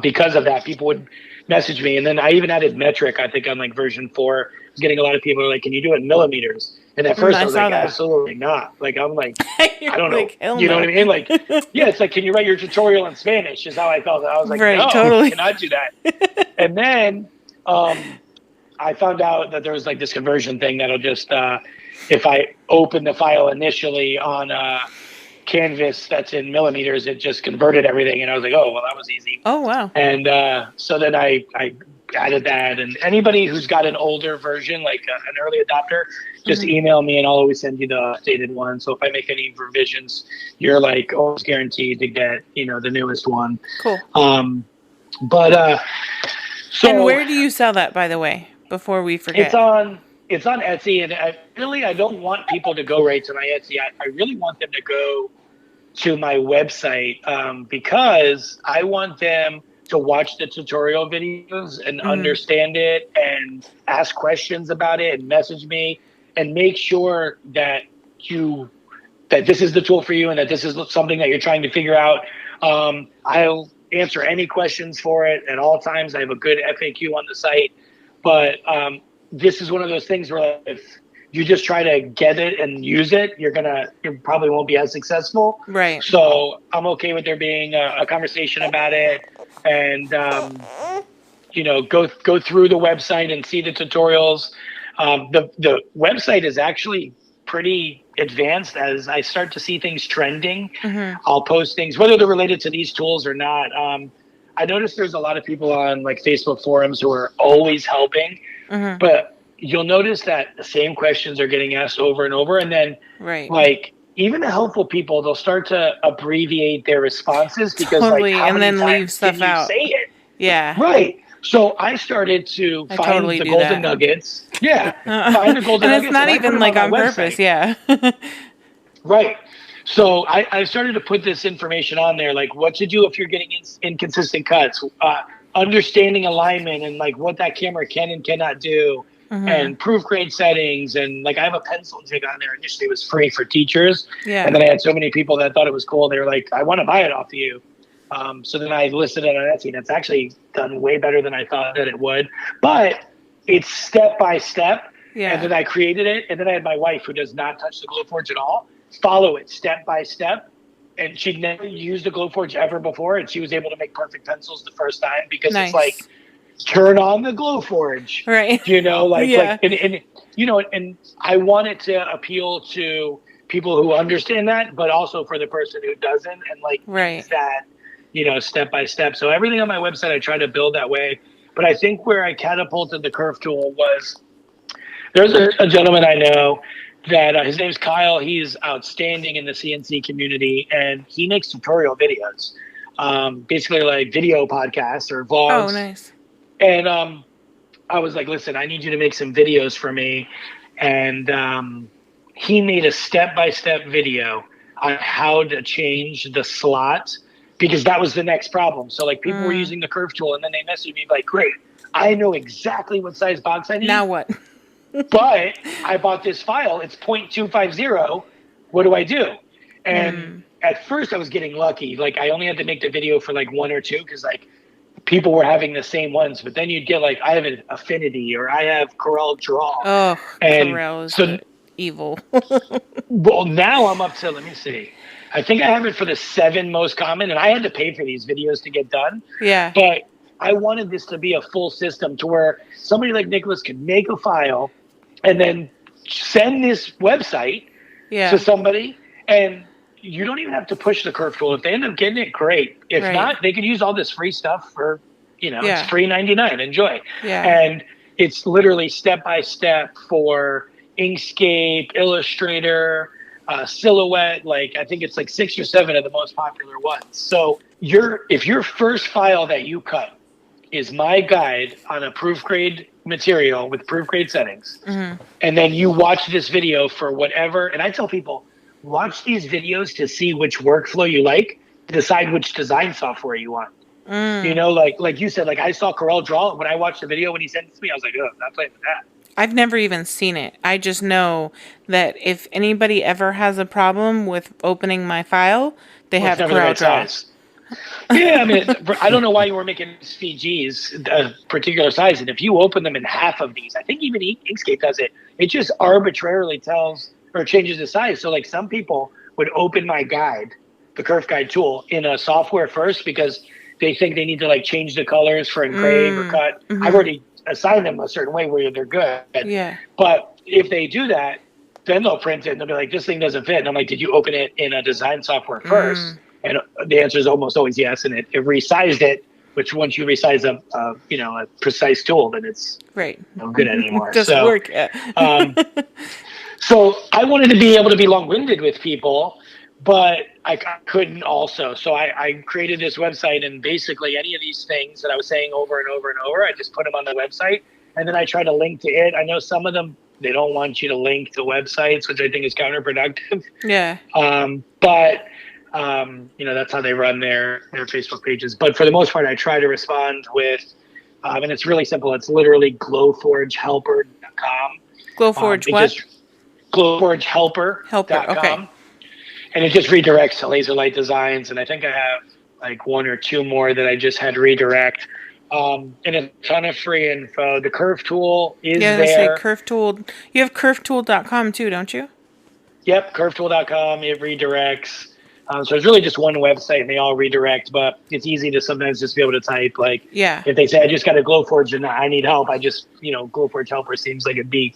Because of that, people would message me. And then I even added metric, I think on like version 4. I was getting a lot of people who are like, can you do it in millimeters? And at first I was like, absolutely not. Like, I'm like, I don't know. You know what I mean? Like, yeah, it's like, can you write your tutorial in Spanish is how I felt. I was like, no, totally. I cannot do that. And then I found out that there was like this conversion thing that'll just, if I open the file initially on Canvas that's in millimeters, it just converted everything. And I was like, oh, well, that was easy. Oh, wow. And so then I added that. And anybody who's got an older version, like an early adopter, just email me and I'll always send you the updated one. So if I make any revisions, you're like always guaranteed to get, the newest one. Cool. So. And where do you sell that, by the way, before we forget? It's on Etsy, and I don't want people to go right to my Etsy. I really want them to go to my website because I want them to watch the tutorial videos and understand it and ask questions about it and message me and make sure that this is the tool for you and that this is something that you're trying to figure out. I'll answer any questions for it at all times. I have a good FAQ on the site, but this is one of those things where if you just try to get it and use it, you probably won't be as successful. Right. So I'm okay with there being a conversation about it and, go through the website and see the tutorials. The website is actually pretty advanced as I start to see things trending. I'll post things, whether they're related to these tools or not. I noticed there's a lot of people on like Facebook forums who are always helping, but you'll notice that the same questions are getting asked over and over. And then like even the helpful people, they'll start to abbreviate their responses because and then leave stuff out. Say it? Yeah. Right. So I started to find the golden nuggets. Yeah. Find the golden nuggets. And it's not even like on purpose. Yeah. Right. So I started to put this information on there, like what to do if you're getting inconsistent cuts, understanding alignment and like what that camera can and cannot do, and proof grade settings, and like I have a pencil jig on there. Initially, it was free for teachers, and then I had so many people that thought it was cool. They were like, "I want to buy it off of you." So then I listed it on Etsy, and it's actually done way better than I thought that it would. But it's step by step. Yeah. And then I created it, and then I had my wife, who does not touch the Glowforge at all, follow it step by step. And she'd never used a Glowforge ever before, and she was able to make perfect pencils the first time because it's like, turn on the Glowforge, right? You know, like, and you know, and I want it to appeal to people who understand that, but also for the person who doesn't, and like that, you know, step by step. So everything on my website, I try to build that way. But I think where I catapulted the curve tool was, there's a gentleman I know that his name's Kyle. He's outstanding in the CNC community, and he makes tutorial videos, basically like video podcasts or vlogs. Oh, nice. And I was like, listen, I need you to make some videos for me. And he made a step-by-step video on how to change the slot, because that was the next problem. So like people were using the curve tool, and then they messaged me like, great, I know exactly what size box I need. Now what? But I bought this file. It's 0.250. What do I do? And at first I was getting lucky. Like I only had to make the video for like one or two, because like people were having the same ones. But then you'd get like, I have an Affinity, or I have Corel Draw. Oh, and Corel is so evil. Well, now I'm up to, let me see. I think I have it for the 7 most common, and I had to pay for these videos to get done. Yeah. But I wanted this to be a full system to where somebody like Nicholas could make a file and then send this website to somebody, and you don't even have to push the curve tool. If they end up getting it, great. If not, they could use all this free stuff for, you know, it's free 99. Enjoy. Yeah. And it's literally step by step for Inkscape, Illustrator, Silhouette. Like I think it's like 6 or 7 of the most popular ones. So if your first file that you cut is my guide on a proof grade material with proof grade settings, and then you watch this video for whatever, and I tell people, watch these videos to see which workflow you like, decide which design software you want. You know, like you said, like I saw Corel Draw. When I watched the video when he sent it to me, I was like, oh, I'm not playing with that. I've never even seen it. I just know that if anybody ever has a problem with opening my file, they have Corel Draw. Yeah, I mean, I don't know why you were making SVGs a particular size, and if you open them in half of these, I think even Inkscape does it. It just arbitrarily tells or changes the size. So, like, some people would open my guide, the Curve Guide tool, in a software first because they think they need to like change the colors for engrave or cut. I've already assigned them a certain way where they're good. Yeah. But if they do that, then they'll print it and they'll be like, "This thing doesn't fit." And I'm like, "Did you open it in a design software first?" And the answer is almost always yes, and it resized it. Which once you resize a precise tool, then it's not good anymore. Doesn't work. So I wanted to be able to be long-winded with people, but I couldn't also. So I created this website, and basically any of these things that I was saying over and over and over, I just put them on the website, and then I try to link to it. I know some of them, they don't want you to link to websites, which I think is counterproductive. Yeah. But that's how they run their Facebook pages. But for the most part, I try to respond with, and it's really simple. It's literally glowforgehelper.com. Glowforge what? Glowforgehelper.com. Okay. And it just redirects to Laser Light Designs. And I think I have like 1 or 2 more that I just had redirect. And a ton of free info. The Curve Tool is there. Say Curve Tool. You have curvetool.com too, don't you? Yep, curvetool.com. It redirects. So it's really just one website, and they all redirect, but it's easy to sometimes just be able to type, like, if they say, I just got a Glowforge and I need help, I just, Glowforge Helper seems like it'd be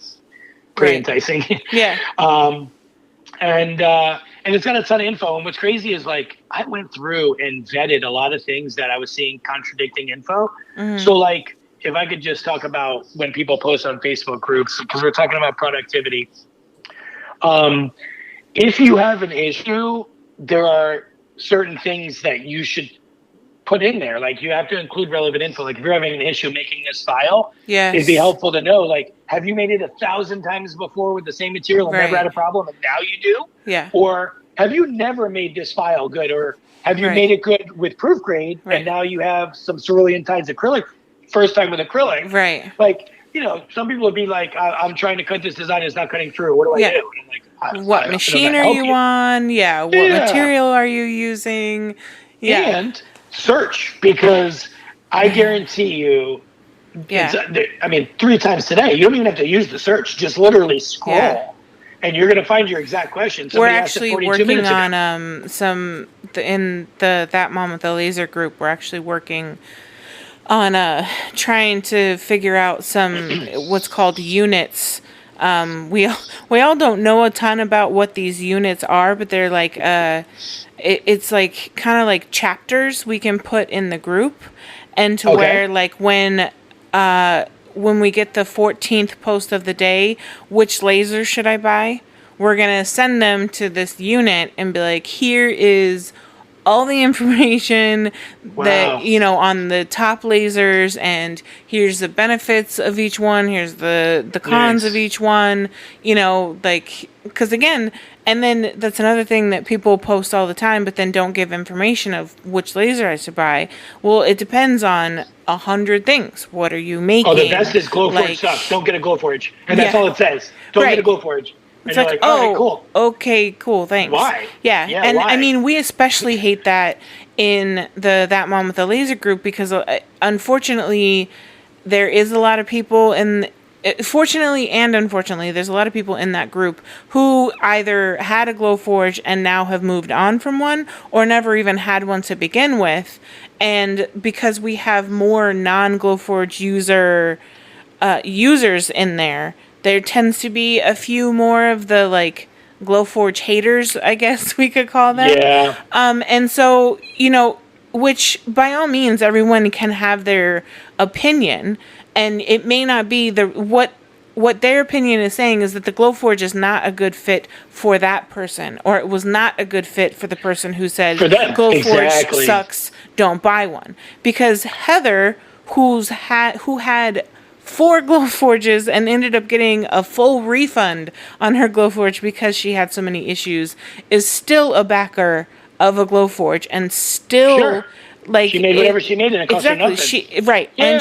pretty enticing. Yeah. And it's got a ton of info. And what's crazy is, like, I went through and vetted a lot of things that I was seeing contradicting info. So, like, if I could just talk about when people post on Facebook groups, because we're talking about productivity. If you have an issue, there are certain things that you should put in there. Like, you have to include relevant info. Like, if you're having an issue making this file, it'd be helpful to know, like, have you made it 1,000 times before with the same material and never had a problem, and now you do? Yeah. Or have you never made this file good, or have you made it good with proofgrade, and now you have some cerulean times acrylic, first time with acrylic? Right. Like, some people would be like, I'm trying to cut this design, it's not cutting through. What do I do? And I'm like, what machine are you on? Yeah. What material are you using? Yeah. And search, because I guarantee you, I mean, 3 times today, you don't even have to use the search. Just literally scroll, and you're going to find your exact question. We're actually working on in the That Mom with the Laser group. We're actually working on trying to figure out some what's called units. We all don't know a ton about what these units are, but they're like it's like kind of like chapters we can put in the group, and to where like when we get the 14th post of the day, which laser should I buy? We're gonna send them to this unit and be like, here is all the information that, on the top lasers, and here's the benefits of each one, here's the cons of each one, because again, and then that's another thing that people post all the time, but then don't give information of which laser I should buy. Well, it depends on 100 things. What are you making? Oh, the best is Glowforge stuff. Don't get a Glowforge. And that's all it says. Don't get a Glowforge. It's like, okay, cool, thanks. Why? Yeah, and why? I mean, we especially hate that in the That Mom with the Laser group, because unfortunately, there is a lot of people fortunately and unfortunately, there's a lot of people in that group who either had a Glowforge and now have moved on from one, or never even had one to begin with. And because we have more non-Glowforge users in there tends to be a few more of the Glowforge haters, I guess we could call them. Yeah. And so, which by all means, everyone can have their opinion, and it may not be what their opinion is saying is that the Glowforge is not a good fit for that person, or it was not a good fit for the person who said Glowforge sucks, don't buy one. Because Heather, who had 4 Glowforges and ended up getting a full refund on her Glowforge because she had so many issues, is still a backer of a Glowforge, and still she made whatever she made, and it cost her nothing. And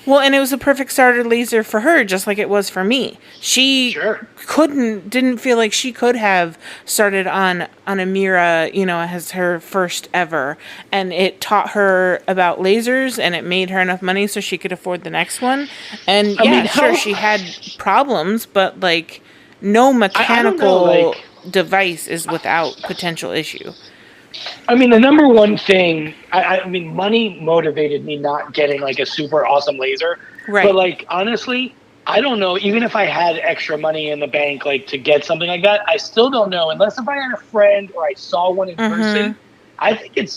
and it was a perfect starter laser for her, just like it was for me. She didn't feel like she could have started on a Mira, as her first ever, and it taught her about lasers, and it made her enough money so she could afford the next one. And she had problems, but no mechanical device is without potential issue. I mean, the number one thing, I mean, money motivated me not getting a super awesome laser. Right. But honestly, I don't know, even if I had extra money in the bank, to get something like that, I still don't know, unless if I had a friend or I saw one in person. I think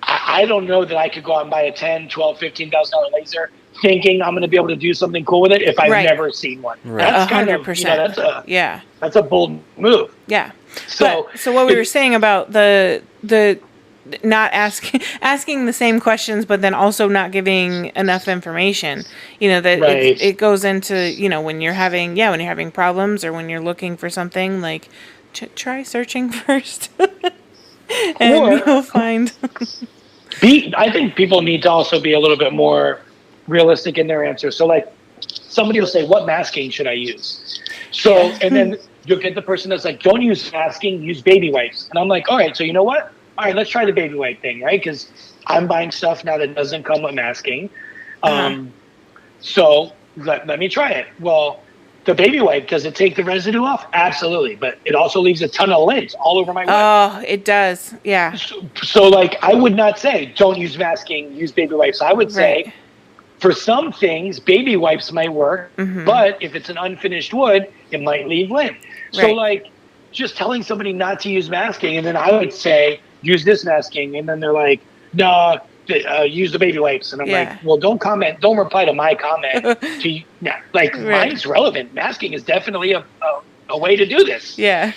I don't know that I could go out and buy a $10,000, $12,000, $15,000 laser thinking I'm going to be able to do something cool with it if I've never seen one. Right. That's 100%. That's a bold move. Yeah. So what we were saying about the not asking the same questions, but then also not giving enough information, it goes into, when you're having problems, or when you're looking for something, try searching first and you'll find. I think people need to also be a little bit more realistic in their answers. So somebody will say, what masking should I use? So, and then you'll get the person that's don't use masking, use baby wipes. And I'm like, all right, so you know what? All right, let's try the baby wipe thing, right? Because I'm buying stuff now that doesn't come with masking. So let me try it. Well, the baby wipe, does it take the residue off? Absolutely. But it also leaves a ton of lint all over my wipe. Oh, it does. Yeah. So I would not say don't use masking, use baby wipes. I would say for some things, baby wipes might work, but if it's an unfinished wood, it might leave lint. So just telling somebody not to use masking, and then I would say use this masking, and then they're like, no, use the baby wipes, and I'm like, well, don't reply to my comment. Mine's relevant. Masking is definitely a way to do this. Yeah.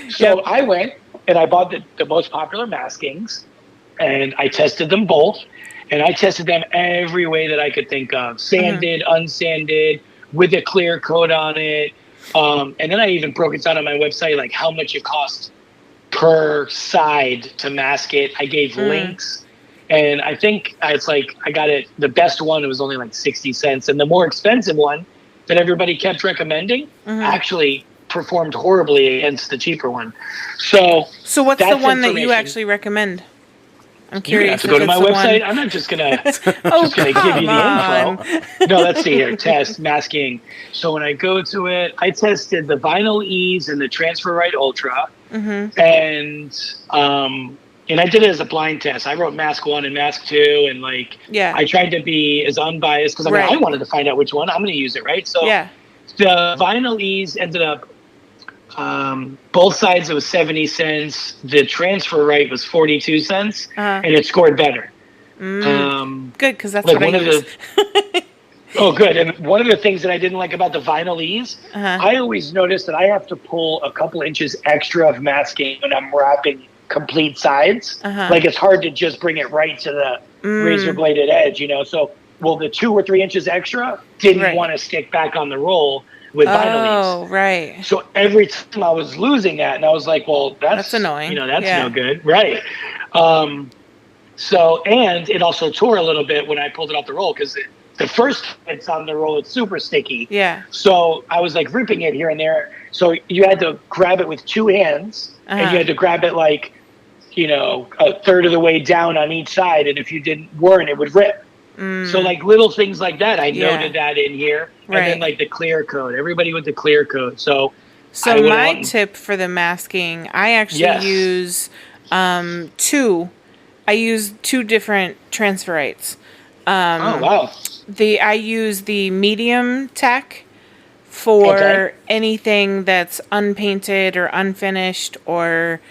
So I went and I bought the most popular maskings, and I tested them both. And I tested them every way that I could think of. Sanded, unsanded, with a clear coat on it, And then I even broke it down on my website, like how much it costs per side to mask it. I gave links, and I think it's like I got it. The best one was only like 60 cents, and the more expensive one that everybody kept recommending actually performed horribly against the cheaper one. So what's the one that you actually recommend? I'm curious. You have to go to my website. I'm not just gonna give you the info. No, let's see here. Test masking. So when I go to it, I tested the Vinyl Ease and the Transfer Right Ultra, and I did it as a blind test. I wrote mask 1 and mask 2, and I tried to be as unbiased because I wanted to find out which one I'm going to use it, right? So the Vinyl Ease ended up. Both sides it was 70 cents. The Transfer Right was 42 cents, and it scored better. Good, because that's what I use. Oh, good. And one of the things that I didn't like about the Vinyl Ease, I always noticed that I have to pull a couple inches extra of masking when I'm wrapping complete sides. Like it's hard to just bring it right to the razor bladed edge, So, the 2 or 3 inches extra didn't want to stick back on the roll with Vinyl Ease. Oh, right. So every time I was losing that, and I was like, well, that's annoying. That's no good. Right. And it also tore a little bit when I pulled it off the roll because the first time it's on the roll, it's super sticky. Yeah. So I was ripping it here and there. So you had to grab it with 2 hands, and you had to grab it a third of the way down on each side. And if you weren't, it would rip. So little things like that, I noted that in here. And then the clear coat, everybody with the clear coat. So my tip for the masking, I actually use 2. I use 2 different transferites. Oh wow! I use the medium tack for anything that's unpainted or unfinished or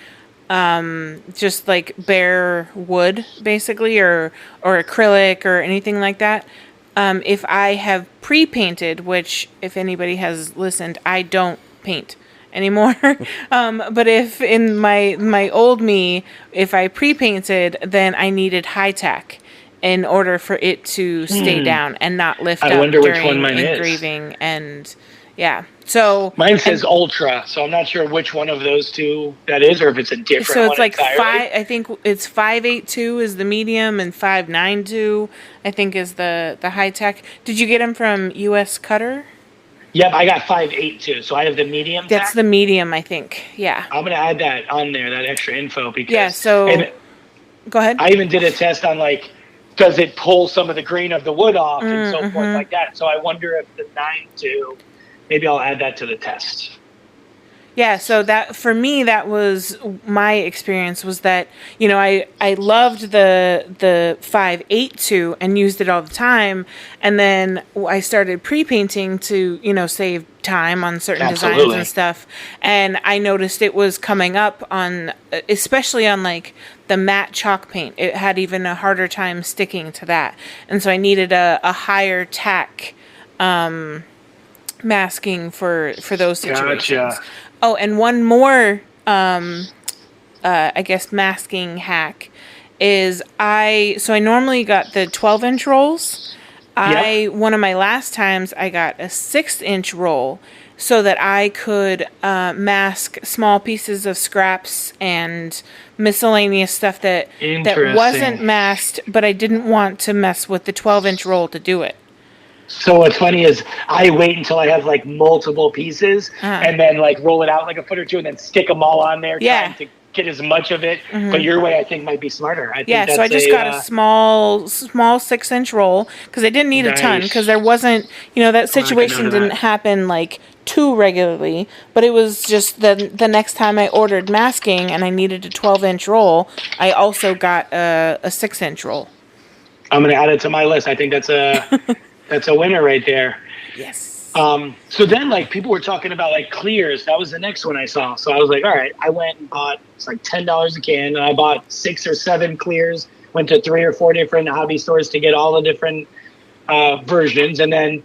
just bare wood basically or acrylic or anything like that. If I have pre-painted, which if anybody has listened, I don't paint anymore. But if in my old me, if I pre-painted, then I needed high tack in order for it to stay down and not lift up during engraving and so mine says Ultra, so I'm not sure which one of those 2 that is, or if it's a different. So it's one entirely. I think it's 582 is the medium and 592 I think is the high tech. Did you get them from US Cutter? Yep, I got 582, so I have the medium. That's the medium, I think. Yeah. I'm gonna add that on there, that extra info because. Yeah. So. Go ahead. I even did a test on does it pull some of the grain of the wood off and so forth like that. So I wonder if the 9.2. Maybe I'll add that to the test. Yeah, so that for me, that was my experience was that, I loved the 582 and used it all the time. And then I started pre-painting to, save time on certain designs and stuff. And I noticed it was coming up on, especially on the matte chalk paint. It had even a harder time sticking to that. And so I needed a higher tack, masking for those situations. Gotcha. Oh, and one more, I guess, masking hack is I normally got the 12-inch rolls. One of my last times I got a 6-inch roll so that I could mask small pieces of scraps and miscellaneous stuff that wasn't masked, but I didn't want to mess with the 12-inch roll to do it. So what's funny is I wait until I have multiple pieces and then roll it out a foot or 2 and then stick them all on there trying to get as much of it. But your way I think might be smarter. I think so I just got a small 6-inch roll because I didn't need a ton because there wasn't, that situation didn't happen too regularly, but it was just the next time I ordered masking and I needed a 12-inch roll, I also got a 6-inch roll. I'm going to add it to my list. I think that's a winner right there. Yes. So then people were talking about clears. That was the next one I saw. So I was like, all right, I went and bought, it's $10 a can. And I bought 6 or 7 clears, went to 3 or 4 different hobby stores to get all the different versions. And then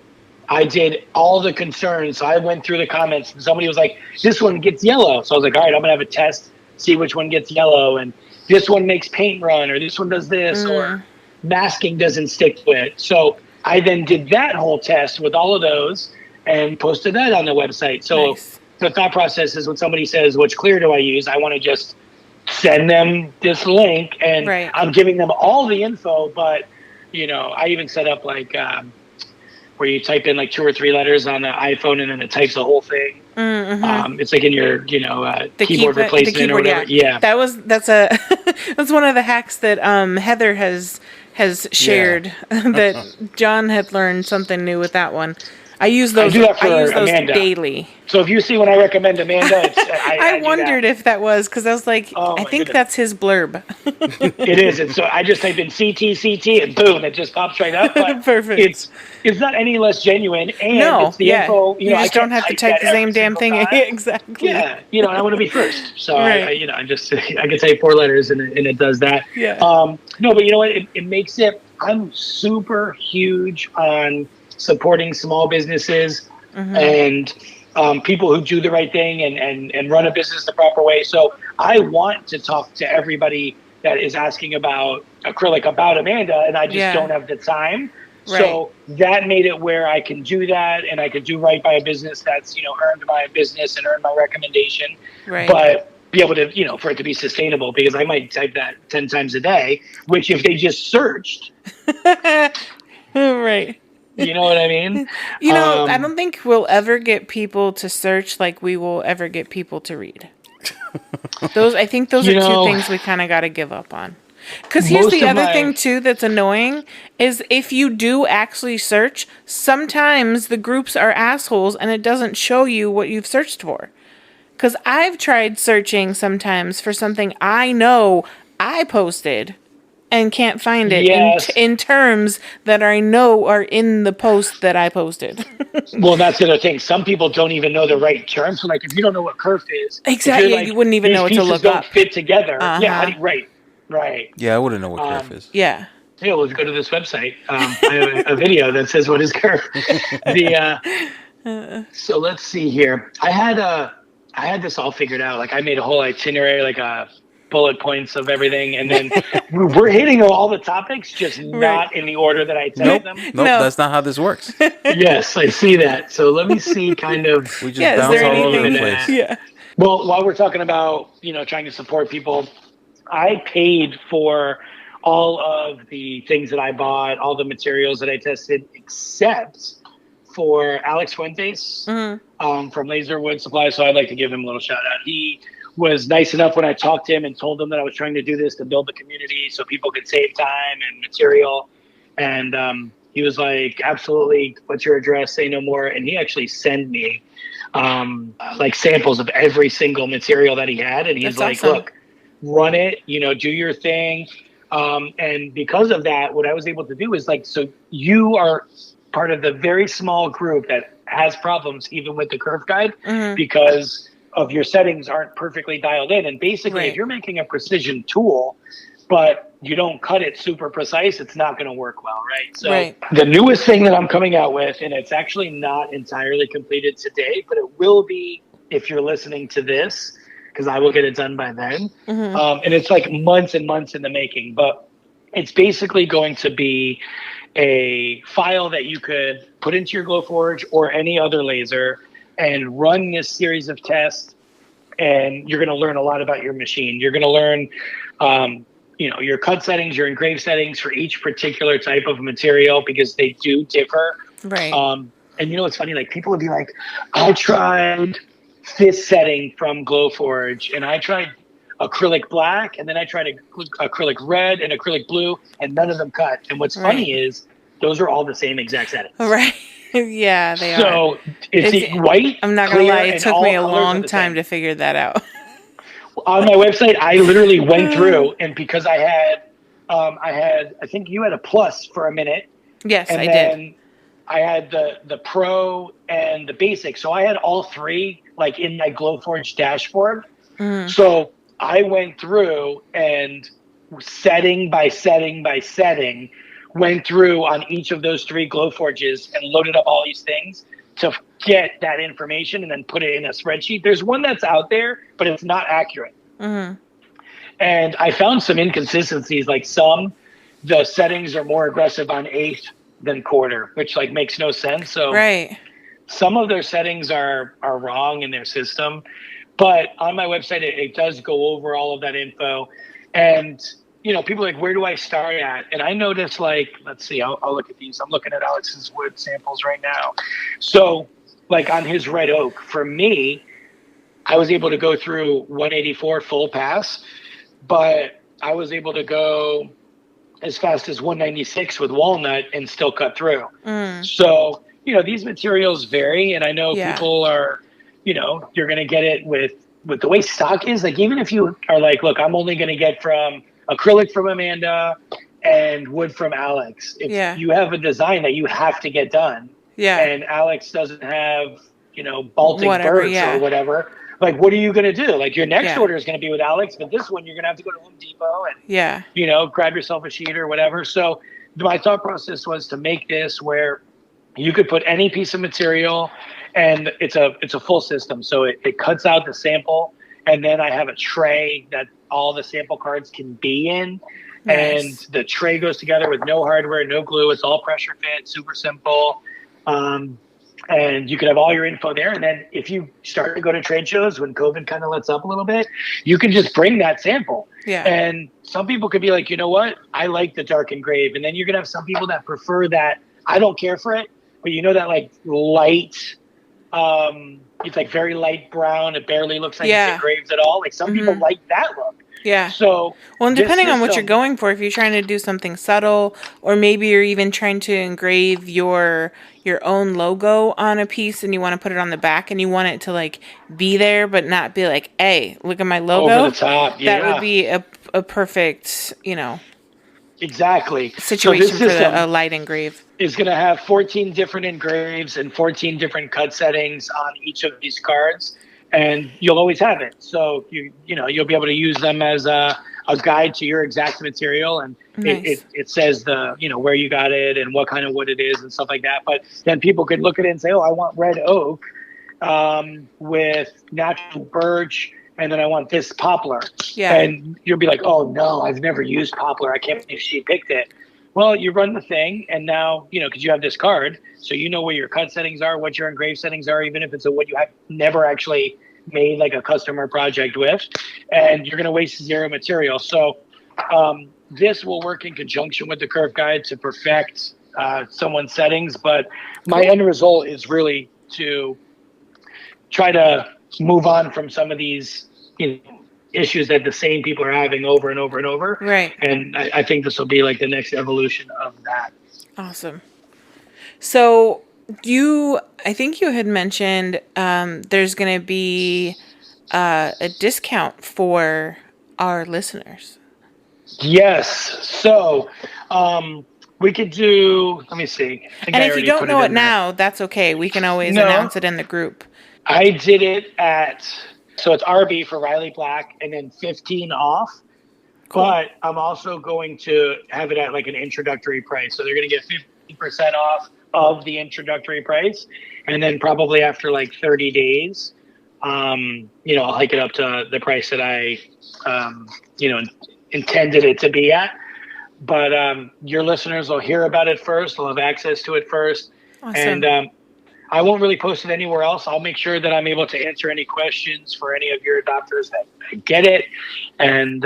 I did all the concerns. So I went through the comments and somebody was like, this one gets yellow. So I was like, all right, I'm going to have a test, see which one gets yellow. And this one makes paint run, or this one does this, or masking doesn't stick to it. So I then did that whole test with all of those, and posted that on the website. So nice. the thought process is when somebody says, which clear do I use? I want to just send them this link, and Right. I'm giving them all the info, but I even set up like where you type in like 2 or 3 letters on the iPhone and then it types the whole thing. Mm-hmm. It's like in your keyboard replacement or whatever. Yeah. That's that's one of the hacks that Heather has shared that John had learned something new with that one. I use those Amanda. daily. So if you see when I recommend Amanda, I wondered if that was, because I was like, I think that's his blurb. It is. And so I just type in CT and boom, it just pops right up. But perfect. It's not any less genuine, and it's the info. You just don't have to type the same damn thing. Exactly. Yeah, I want to be first. So right. I can say 4 letters and it does that. Yeah. No, but you know what? It makes it. I'm super huge on supporting small businesses and people who do the right thing and run a business the proper way. So I want to talk to everybody that is asking about acrylic, about Amanda, and I just don't have the time. Right. So that made it where I can do that, and I could do right by a business that's, earned my business and earned my recommendation. Right. But be able to, for it to be sustainable, because I might type that 10 times a day, which if they just searched. Right. You know what I mean? I don't think we'll ever get people to search like we will ever get people to read. I think those are 2 things we kind of got to give up on. Because here's the other thing, too, that's annoying, is if you do actually search, sometimes the groups are assholes and it doesn't show you what you've searched for. Because I've tried searching sometimes for something I know I posted and can't find it in terms that I know are in the post that I posted. Well, that's the other thing. Some people don't even know the right terms. So, like, if you don't know what kerf is, exactly, you wouldn't even know what to look up. Fit together. Yeah, right. Yeah, I wouldn't know what kerf is. Yeah. Yeah, let's go to this website. I have a video that says what is kerf. So let's see here. I had this all figured out. Like I made a whole itinerary, like bullet points of everything, and then we're hitting all the topics, just not in the order that I typed them. Nope, that's not how this works. Yes, I see that. So let me see kind of. We just bounce all over the place. Yeah. Well, while we're talking about, trying to support people, I paid for all of the things that I bought, all the materials that I tested, except for Alex Fuentes from Laser Wood Supply. So I'd like to give him a little shout out. He was nice enough when I talked to him and told him that I was trying to do this to build the community so people could save time and material. And he was like, absolutely, what's your address? Say no more. And he actually sent me like samples of every single material that he had. And he's That's like, awesome. Look, run it, do your thing. And because of that, what I was able to do is like, so you are part of the very small group that has problems even with the curve guide because of your settings aren't perfectly dialed in. And basically, if you're making a precision tool, but you don't cut it super precise, it's not going to work well, right? So the newest thing that I'm coming out with, and it's actually not entirely completed today, but it will be if you're listening to this, because I will get it done by then. And it's like months and months in the making, but it's basically going to be a file that you could put into your Glowforge or any other laser and run this series of tests, and you're going to learn a lot about your machine. You're going to learn, your cut settings, your engrave settings for each particular type of material because they do differ. Right. And it's funny, like people would be like, I tried this setting from Glowforge and I tried acrylic black and then I tried acrylic red and acrylic blue and none of them cut. And what's funny is those are all the same exact settings. Right. Yeah, they are. So it's white. I'm not going to lie. It took me a long time to figure that out. On my website, I literally went through, and because I had, I think you had a plus for a minute. Yes, and I then did. I had the pro and the basic. So I had all three like in my Glowforge dashboard. So I went through and setting by setting by setting, went through on each of those 3 Glowforges and loaded up all these things to get that information and then put it in a spreadsheet. There's one that's out there, but it's not accurate. And I found some inconsistencies, like the settings are more aggressive on 1/8 than 1/4, which like makes no sense. So some of their settings are wrong in their system, but on my website, it does go over all of that info. And, people are like, where do I start at? And I noticed, like, let's see, I'll look at these. I'm looking at Alex's wood samples right now. So, like, on his red oak, for me, I was able to go through 184 full pass, but I was able to go as fast as 196 with walnut and still cut through. So, these materials vary, and I know people are, you're going to get it with the way stock is. Like, even if you are like, look, I'm only going to get from acrylic from Amanda and wood from Alex. If you have a design that you have to get done, and Alex doesn't have, Baltic birds or whatever, like, what are you going to do? Like, your next order is going to be with Alex, but this one you're going to have to go to Home Depot and, grab yourself a sheet or whatever. So my thought process was to make this where you could put any piece of material, and it's a full system. So it cuts out the sample, and then I have a tray that all the sample cards can be in. Nice. And the tray goes together with no hardware, no glue. It's all pressure fit, super simple. And you can have all your info there. And then if you start to go to trade shows when COVID kind of lets up a little bit, you can just bring that sample. Yeah. And some people could be like, you know what? I like the dark engraved. And then you're going to have some people that prefer that. I don't care for it, but that like light, it's like very light brown. It barely looks like it's engraved at all. Like some people like that look. Yeah. So, well, and depending on what you're going for, if you're trying to do something subtle, or maybe you're even trying to engrave your own logo on a piece and you want to put it on the back and you want it to like be there, but not be like, hey, look at my logo. Over the top. Yeah. That would be a perfect, exactly situation for a light engrave. Is going to have 14 different engraves and 14 different cut settings on each of these cards. And you'll always have it. So you'll be able to use them as a guide to your exact material. And nice. it says where you got it and what kind of wood it is and stuff like that. But then people could look at it and say, oh, I want red oak with natural birch. And then I want this poplar. Yeah. And you'll be like, oh no, I've never used poplar. I can't believe she picked it. Well, you run the thing, and now, because you have this card, so you know where your cut settings are, what your engraved settings are, even if it's a wood you have never actually made like a customer project with, and you're going to waste zero material. So this will work in conjunction with the curve guide to perfect someone's settings, but my end result is really to try to move on from some of these issues that the same people are having over and over and over. Right. And I think this will be like the next evolution of that. Awesome. So I think you had mentioned there's going to be a discount for our listeners. Yes. So we could do, let me see. And if you don't know it now, that's okay. We can always announce it in the group. I did it so it's RB for Riley Black and then 15 off. Cool. But I'm also going to have it at like an introductory price. So they're going to get 50% off of the introductory price. And then probably after like 30 days, I'll hike it up to the price that I, intended it to be at. But your listeners will hear about it first. They'll have access to it first. Awesome. And I won't really post it anywhere else. I'll make sure that I'm able to answer any questions for any of your adopters that get it. And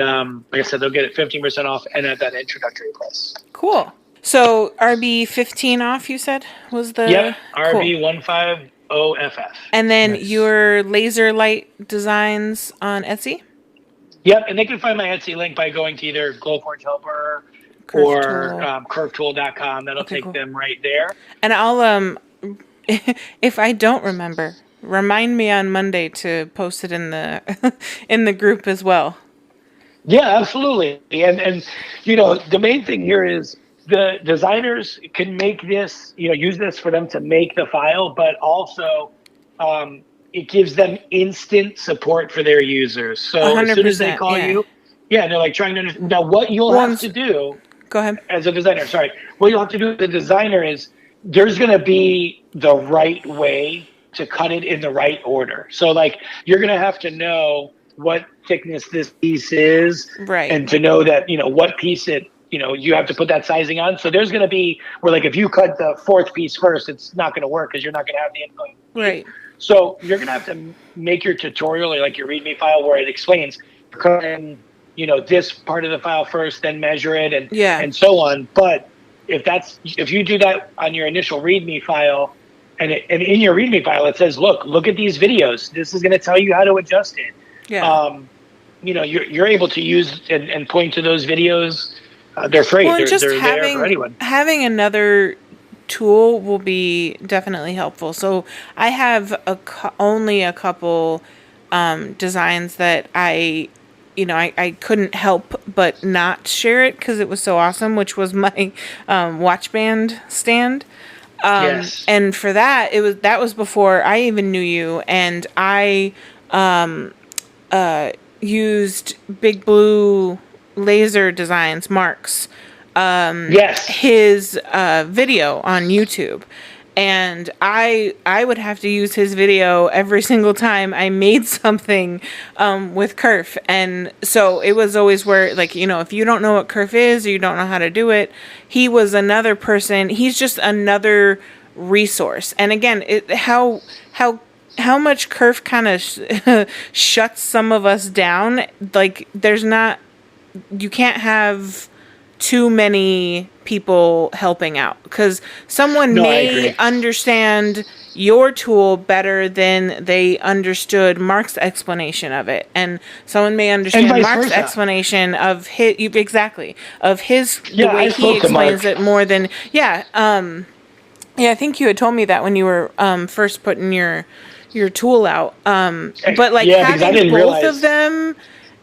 like I said, they'll get it 15% off and at that introductory price. Cool. So RB 15 off, you said, was the... Yep, RB 150FF. And then your laser light designs on Etsy? Yep, and they can find my Etsy link by going to either Glowforge Helper or curvetool.com. That'll take them right there. And I'll... if I don't remember, remind me on Monday to post it in the in the group as well. Yeah, absolutely. And the main thing here is the designers can make this, use this for them to make the file, but also it gives them instant support for their users. So as soon as they call you, they're like trying to understand. Now, what you'll have to do, go ahead, as a designer, what you'll have to do as a designer is there's going to be the right way to cut it in the right order. So like you're going to have to know what thickness this piece is, right? And to know that, what piece it you have to put that sizing on. So there's going to be where, like, if you cut the fourth piece first, it's not going to work because you're not going to have the info. Right. So you're going to have to make your tutorial or like your README file where it explains, cut in, this part of the file first, then measure it and so on. But if you do that on your initial README file, and in your README file it says, look at these videos. This is going to tell you how to adjust it. Yeah. You're able to use and point to those videos. They're free. Well, they're there for anyone. Having another tool will be definitely helpful. So I have only a couple designs that I couldn't help but not share it because it was so awesome, which was my watch band stand. Yes. And for that, that was before I even knew you, and I used Big Blue Laser Designs, Mark's his video on YouTube. And I would have to use his video every single time I made something with kerf. And so it was always where, like, if you don't know what kerf is or you don't know how to do it, he was another person. He's just another resource. And again, how much kerf kind of shuts some of us down. Like, you can't have too many people helping out because someone may understand your tool better than they understood Mark's explanation of it, and someone may understand Mark's explanation of his the way he explains it more than I think you had told me that when you were first putting your tool out, but like having both of them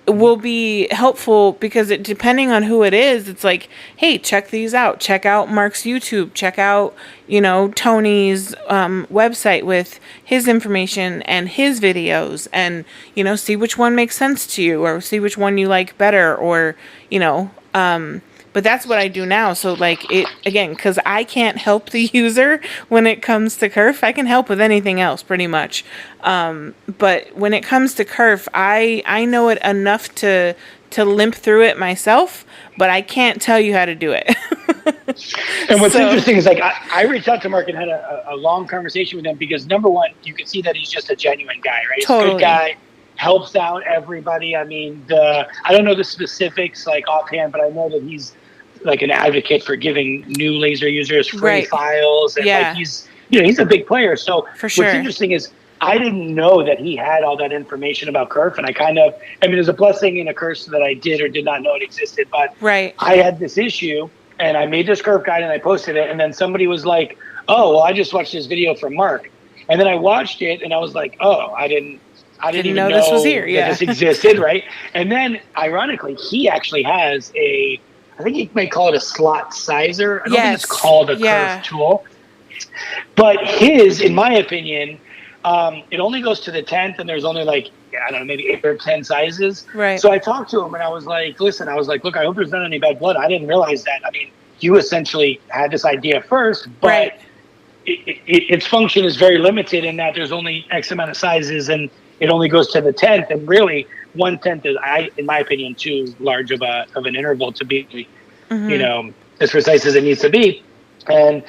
will be helpful because depending on who it is, it's like, hey, check these out. Check out Mark's YouTube. Check out, Tony's website with his information and his videos, and, see which one makes sense to you or see which one you like better, or, but that's what I do now. So like because I can't help the user when it comes to kerf. I can help with anything else pretty much. But when it comes to kerf, I know it enough to limp through it myself, but I can't tell you how to do it. And what's interesting is, like, I reached out to Mark and had a long conversation with him because, number one, you can see that he's just a genuine guy, right? Totally. He's a good guy. Helps out everybody. I mean, I don't know the specifics like offhand, but I know that he's like an advocate for giving new laser users free files, and like he's a big player. So for what's interesting is I didn't know that he had all that information about kerf, and there's a blessing and a curse that I did or did not know it existed. But I had this issue, and I made this kerf guide and I posted it, and then somebody was like, "Oh, well, I just watched this video from Mark," and then I watched it, and I was like, "Oh, I didn't even know this was here. That this existed," right? And then, ironically, he actually has I think you might call it a slot sizer. I don't think it's called a kerf tool. But his, in my opinion, it only goes to the 10th, and there's only like, I don't know, maybe 8 or 10 sizes. Right. So I talked to him, and I was like, listen, look, I hope there's not any bad blood. I didn't realize that. I mean, you essentially had this idea first, but its function is very limited in that there's only X amount of sizes, and it only goes to the 10th, and really 1/10 is, in my opinion, too large of an interval to be, as precise as it needs to be. And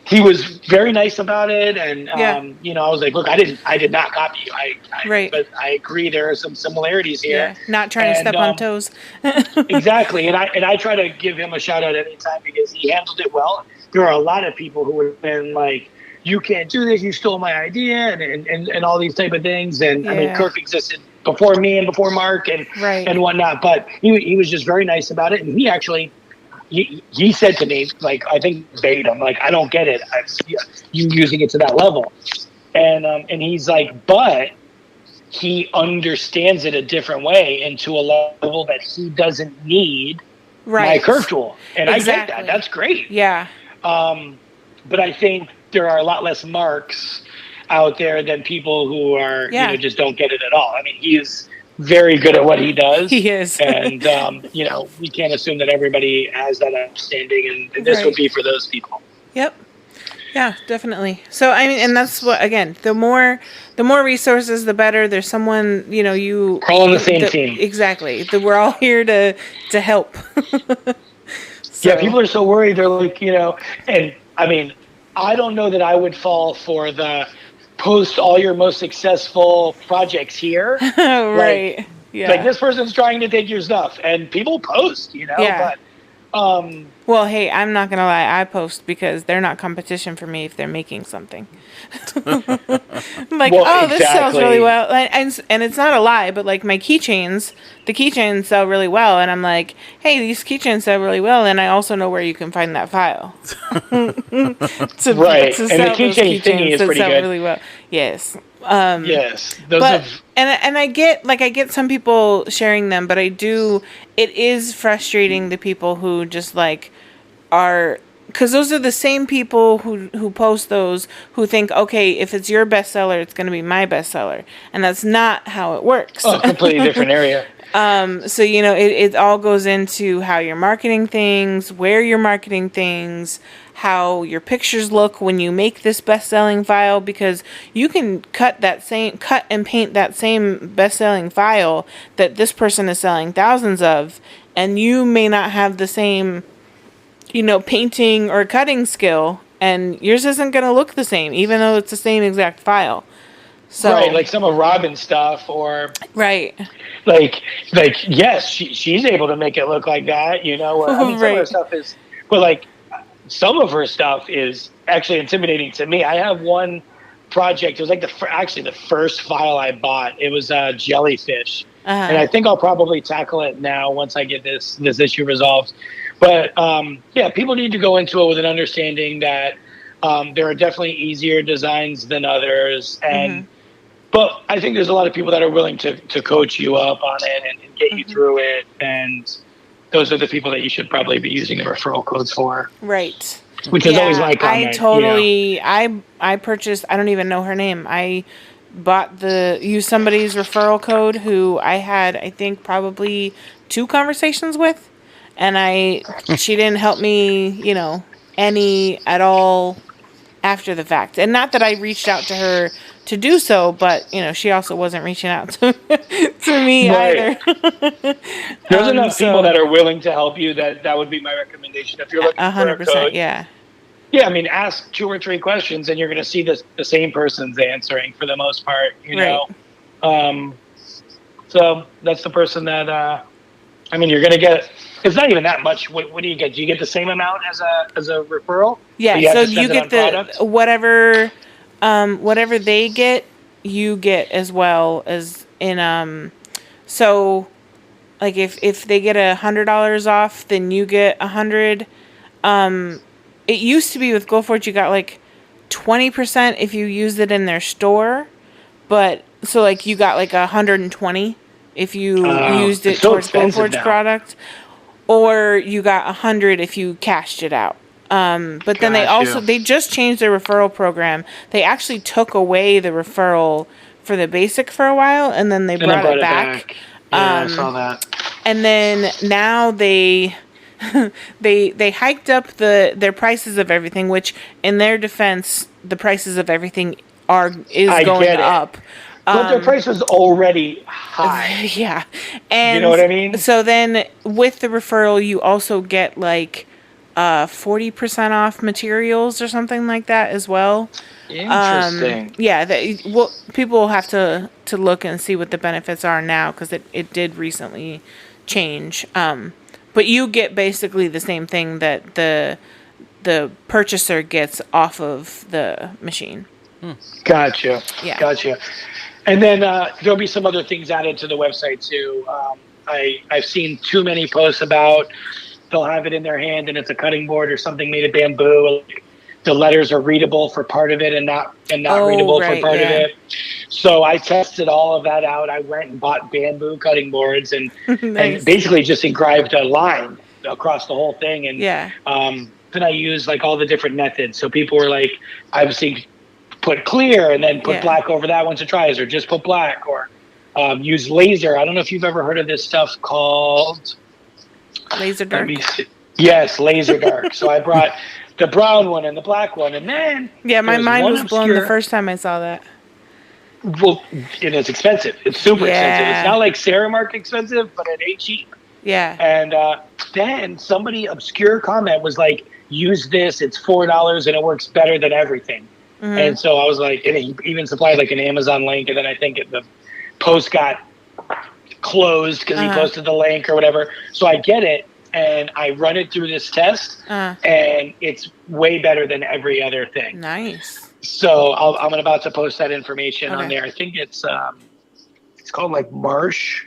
he was very nice about it, and I was like, look, I did not copy you. But I agree there are some similarities here. Yeah, not trying to step on toes. Exactly, and I try to give him a shout out anytime because he handled it well. There are a lot of people who would have been like, you can't do this, you stole my idea, and all these type of things. And I mean, kerf existed before me and before Mark and whatnot, but he was just very nice about it. And he actually, he said to me, like, I think verbatim, like, I don't get it. You using it to that level. And he's like, but he understands it a different way and to a level that he doesn't need my kerf tool. And I get that. That's great. Yeah. But I think there are a lot less Marks out there than people who are, just don't get it at all. I mean, he is very good at what he does. He is. And, we can't assume that everybody has that understanding, and this would be for those people. Yep. Yeah, definitely. So, I mean, and that's what, again, the more resources, the better. There's someone, We're all on the same team. Exactly. We're all here to help. So. Yeah, people are so worried. They're like, and I mean, I don't know that I would fall for the post all your most successful projects here. Right. Like Yeah. this person's trying to take your stuff, and people post, Yeah. but well, hey, I'm not gonna lie. I post because they're not competition for me if they're making something. Like, well, oh, this sells really exactly. well, and it's not a lie, but like my keychains, the keychains sell really well, and I'm like, hey, these keychains sell really well, and I also know where you can find that file to Right, to and the sell those keychain thingy keychains is that pretty sell good. really well. Yes. Yes, those But have. and I get some people sharing them, but it is frustrating the people who just like are, because those are the same people who post those who think, okay, if it's your bestseller, it's going to be my bestseller, and that's not how it works. Oh, completely different area. So it all goes into how you're marketing things, where you're marketing things, how your pictures look when you make this best-selling file, because you can cut and paint that same best-selling file that this person is selling thousands of, and you may not have the same painting or cutting skill, and yours isn't going to look the same even though it's the same exact file. So Right, like some of Robin's stuff, or right. like yes, she's able to make it look like that, or I mean some of her Right. stuff is, but like some of her stuff is actually intimidating to me. I have one project. It was like actually the first file I bought. It was a jellyfish, and I think I'll probably tackle it now once I get this issue resolved. But yeah, people need to go into it with an understanding that there are definitely easier designs than others, and but I think there's a lot of people that are willing to coach you up on it and get you through it, and those are the people that you should probably be using the referral codes for. Right. Which is always my comment. I totally, I purchased, I don't even know her name. I used somebody's referral code who I had, I think, probably 2 conversations with. And she didn't help me, any at all after the fact. And not that I reached out to her to do so, but she also wasn't reaching out to me either. There's enough people that are willing to help you that would be my recommendation. If you're looking for a 100%, code, yeah. Yeah, I mean, ask 2 or 3 questions, and you're going to see the same person's answering for the most part. Right. So that's the person that. I mean, you're going to get. It's not even that much. What do you get? Do you get the same amount as a referral? Yeah. So you get the whatever they get, you get as well as in So, like if they get $100 off, then you get 100. It used to be with GoForge you got like 20% if you used it in their store, but so like you got like 120 if you used it towards GoForge product, or you got 100 if you cashed it out. But then they just changed their referral program. They actually took away the referral for the basic for a while, and then they brought it back. Yeah, I saw that. And then now they hiked up their prices of everything, which in their defense, the prices of everything is going up. But their price was already high. Yeah. And you know what I mean? So then with the referral, you also get like 40% off materials or something like that as well. Interesting. Yeah. People will have to look and see what the benefits are now, because it did recently change. But you get basically the same thing that the purchaser gets off of the machine. Gotcha. Yeah. Gotcha. And then there'll be some other things added to the website too. I've seen too many posts about they'll have it in their hand and it's a cutting board or something made of bamboo. The letters are readable for part of it and not readable for part of it. So I tested all of that out. I went and bought bamboo cutting boards and, nice. and basically just engraved a line across the whole thing. And then I used like all the different methods. So people were like, obviously put clear and then put black over that once it dries, or just put black, or use laser. I don't know if you've ever heard of this stuff called laser dark. Yes, laser dark. So I brought the brown one and the black one, and then my mind was blown the first time I saw that. Well, it is expensive. It's super expensive. It's not like Ceramark expensive, but it ain't cheap. Yeah. And then somebody obscure comment was like, use this, it's $4 and it works better than everything. And so I was like, and he even supplied like an Amazon link, and then I think the post got closed because he posted the link or whatever. So I get it, and I run it through this test, and it's way better than every other thing. Nice. So I'm about to post that information on there. I think it's called like Marsh.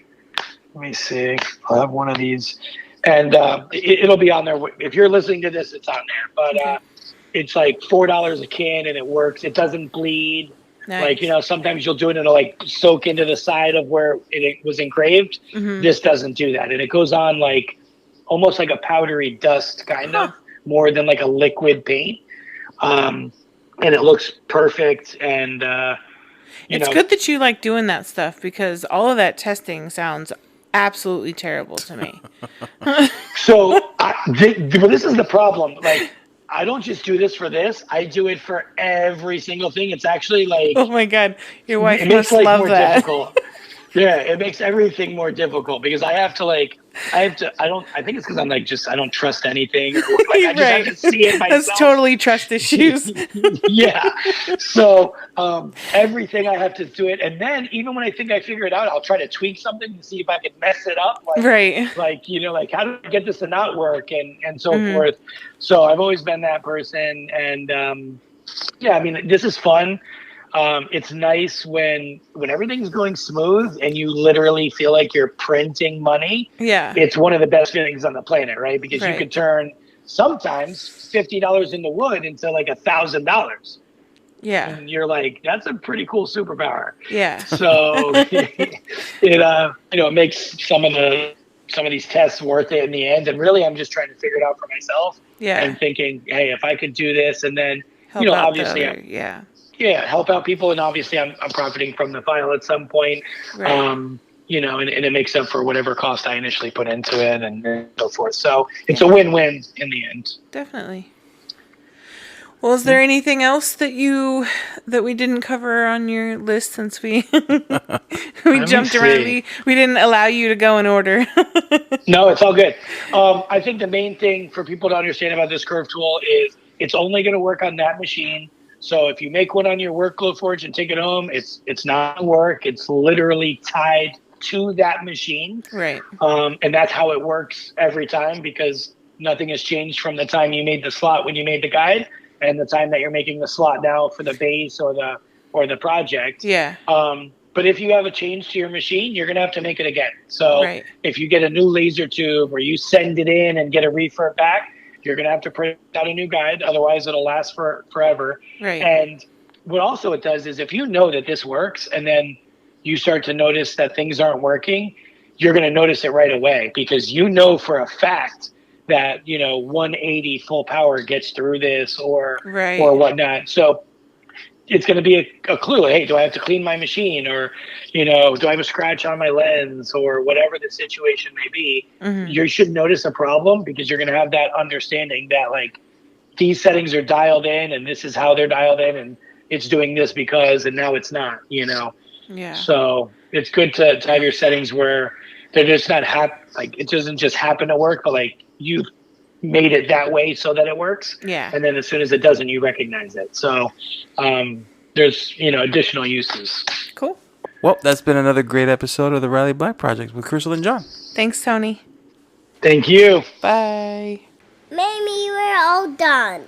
Let me see. I'll have one of these, and it'll be on there. If you're listening to this, it's on there. But it's like $4 a can, and it works. It doesn't bleed. Nice. Like, sometimes you'll do it and it'll like soak into the side of where it was engraved. This doesn't do that. And it goes on like almost like a powdery dust kind of, more than like a liquid paint. And it looks perfect. And it's good that you like doing that stuff, because all of that testing sounds absolutely terrible to me. So this is the problem. Like, I don't just do this for this. I do it for every single thing. It's actually like, oh my God, your wife must love that. Difficult. Yeah, it makes everything more difficult because I think it's because I'm like, I don't trust anything. Or like, I just have to see it myself. That's totally trust issues. Yeah. So everything I have to do it. And then even when I think I figure it out, I'll try to tweak something to see if I can mess it up. Like, right. Like, like how do I get this to not work and so forth. So I've always been that person. And yeah, I mean, this is fun. It's nice when everything's going smooth and you literally feel like you're printing money. Yeah. It's one of the best feelings on the planet, right? Because you could turn sometimes $50 into wood into like $1,000. Yeah. And you're like, that's a pretty cool superpower. Yeah. So it makes some of these tests worth it in the end. And really I'm just trying to figure it out for myself. Yeah. And thinking, hey, if I could do this, and then help obviously help out people, and obviously I'm profiting from the file at some point. Right. And it makes up for whatever cost I initially put into it and so forth. So it's a win-win in the end. Definitely. Well, is there anything else that we didn't cover on your list, since we jumped around? We didn't allow you to go in order. No, it's all good. I think the main thing for people to understand about this curve tool is it's only going to work on that machine. So if you make one on your work Glowforge and take it home, it's not work. It's literally tied to that machine. Right. And that's how it works every time, because nothing has changed from the time you made the slot when you made the guide and the time that you're making the slot now for the base or the project. Yeah. But if you have a change to your machine, you're going to have to make it again. So if you get a new laser tube or you send it in and get a refurb back, you're going to have to print out a new guide. Otherwise, it'll last forever. Right. And what also it does is, if you know that this works and then you start to notice that things aren't working, you're going to notice it right away, because for a fact that, 180 full power gets through this or whatnot. So it's going to be a clue. Hey, do I have to clean my machine, or, do I have a scratch on my lens, or whatever the situation may be? Mm-hmm. You should notice a problem, because you're going to have that understanding that like these settings are dialed in and this is how they're dialed in, and it's doing this because, and now it's not, Yeah. So it's good to have your settings where they're just not like it doesn't just happen to work, but like you've made it that way so that it works. Yeah. And then as soon as it doesn't, you recognize it. So there's, additional uses. Cool. Well, that's been another great episode of the Riley Black Project with Crystal and John. Thanks, Tony. Thank you. Bye. Mamie, we're all done.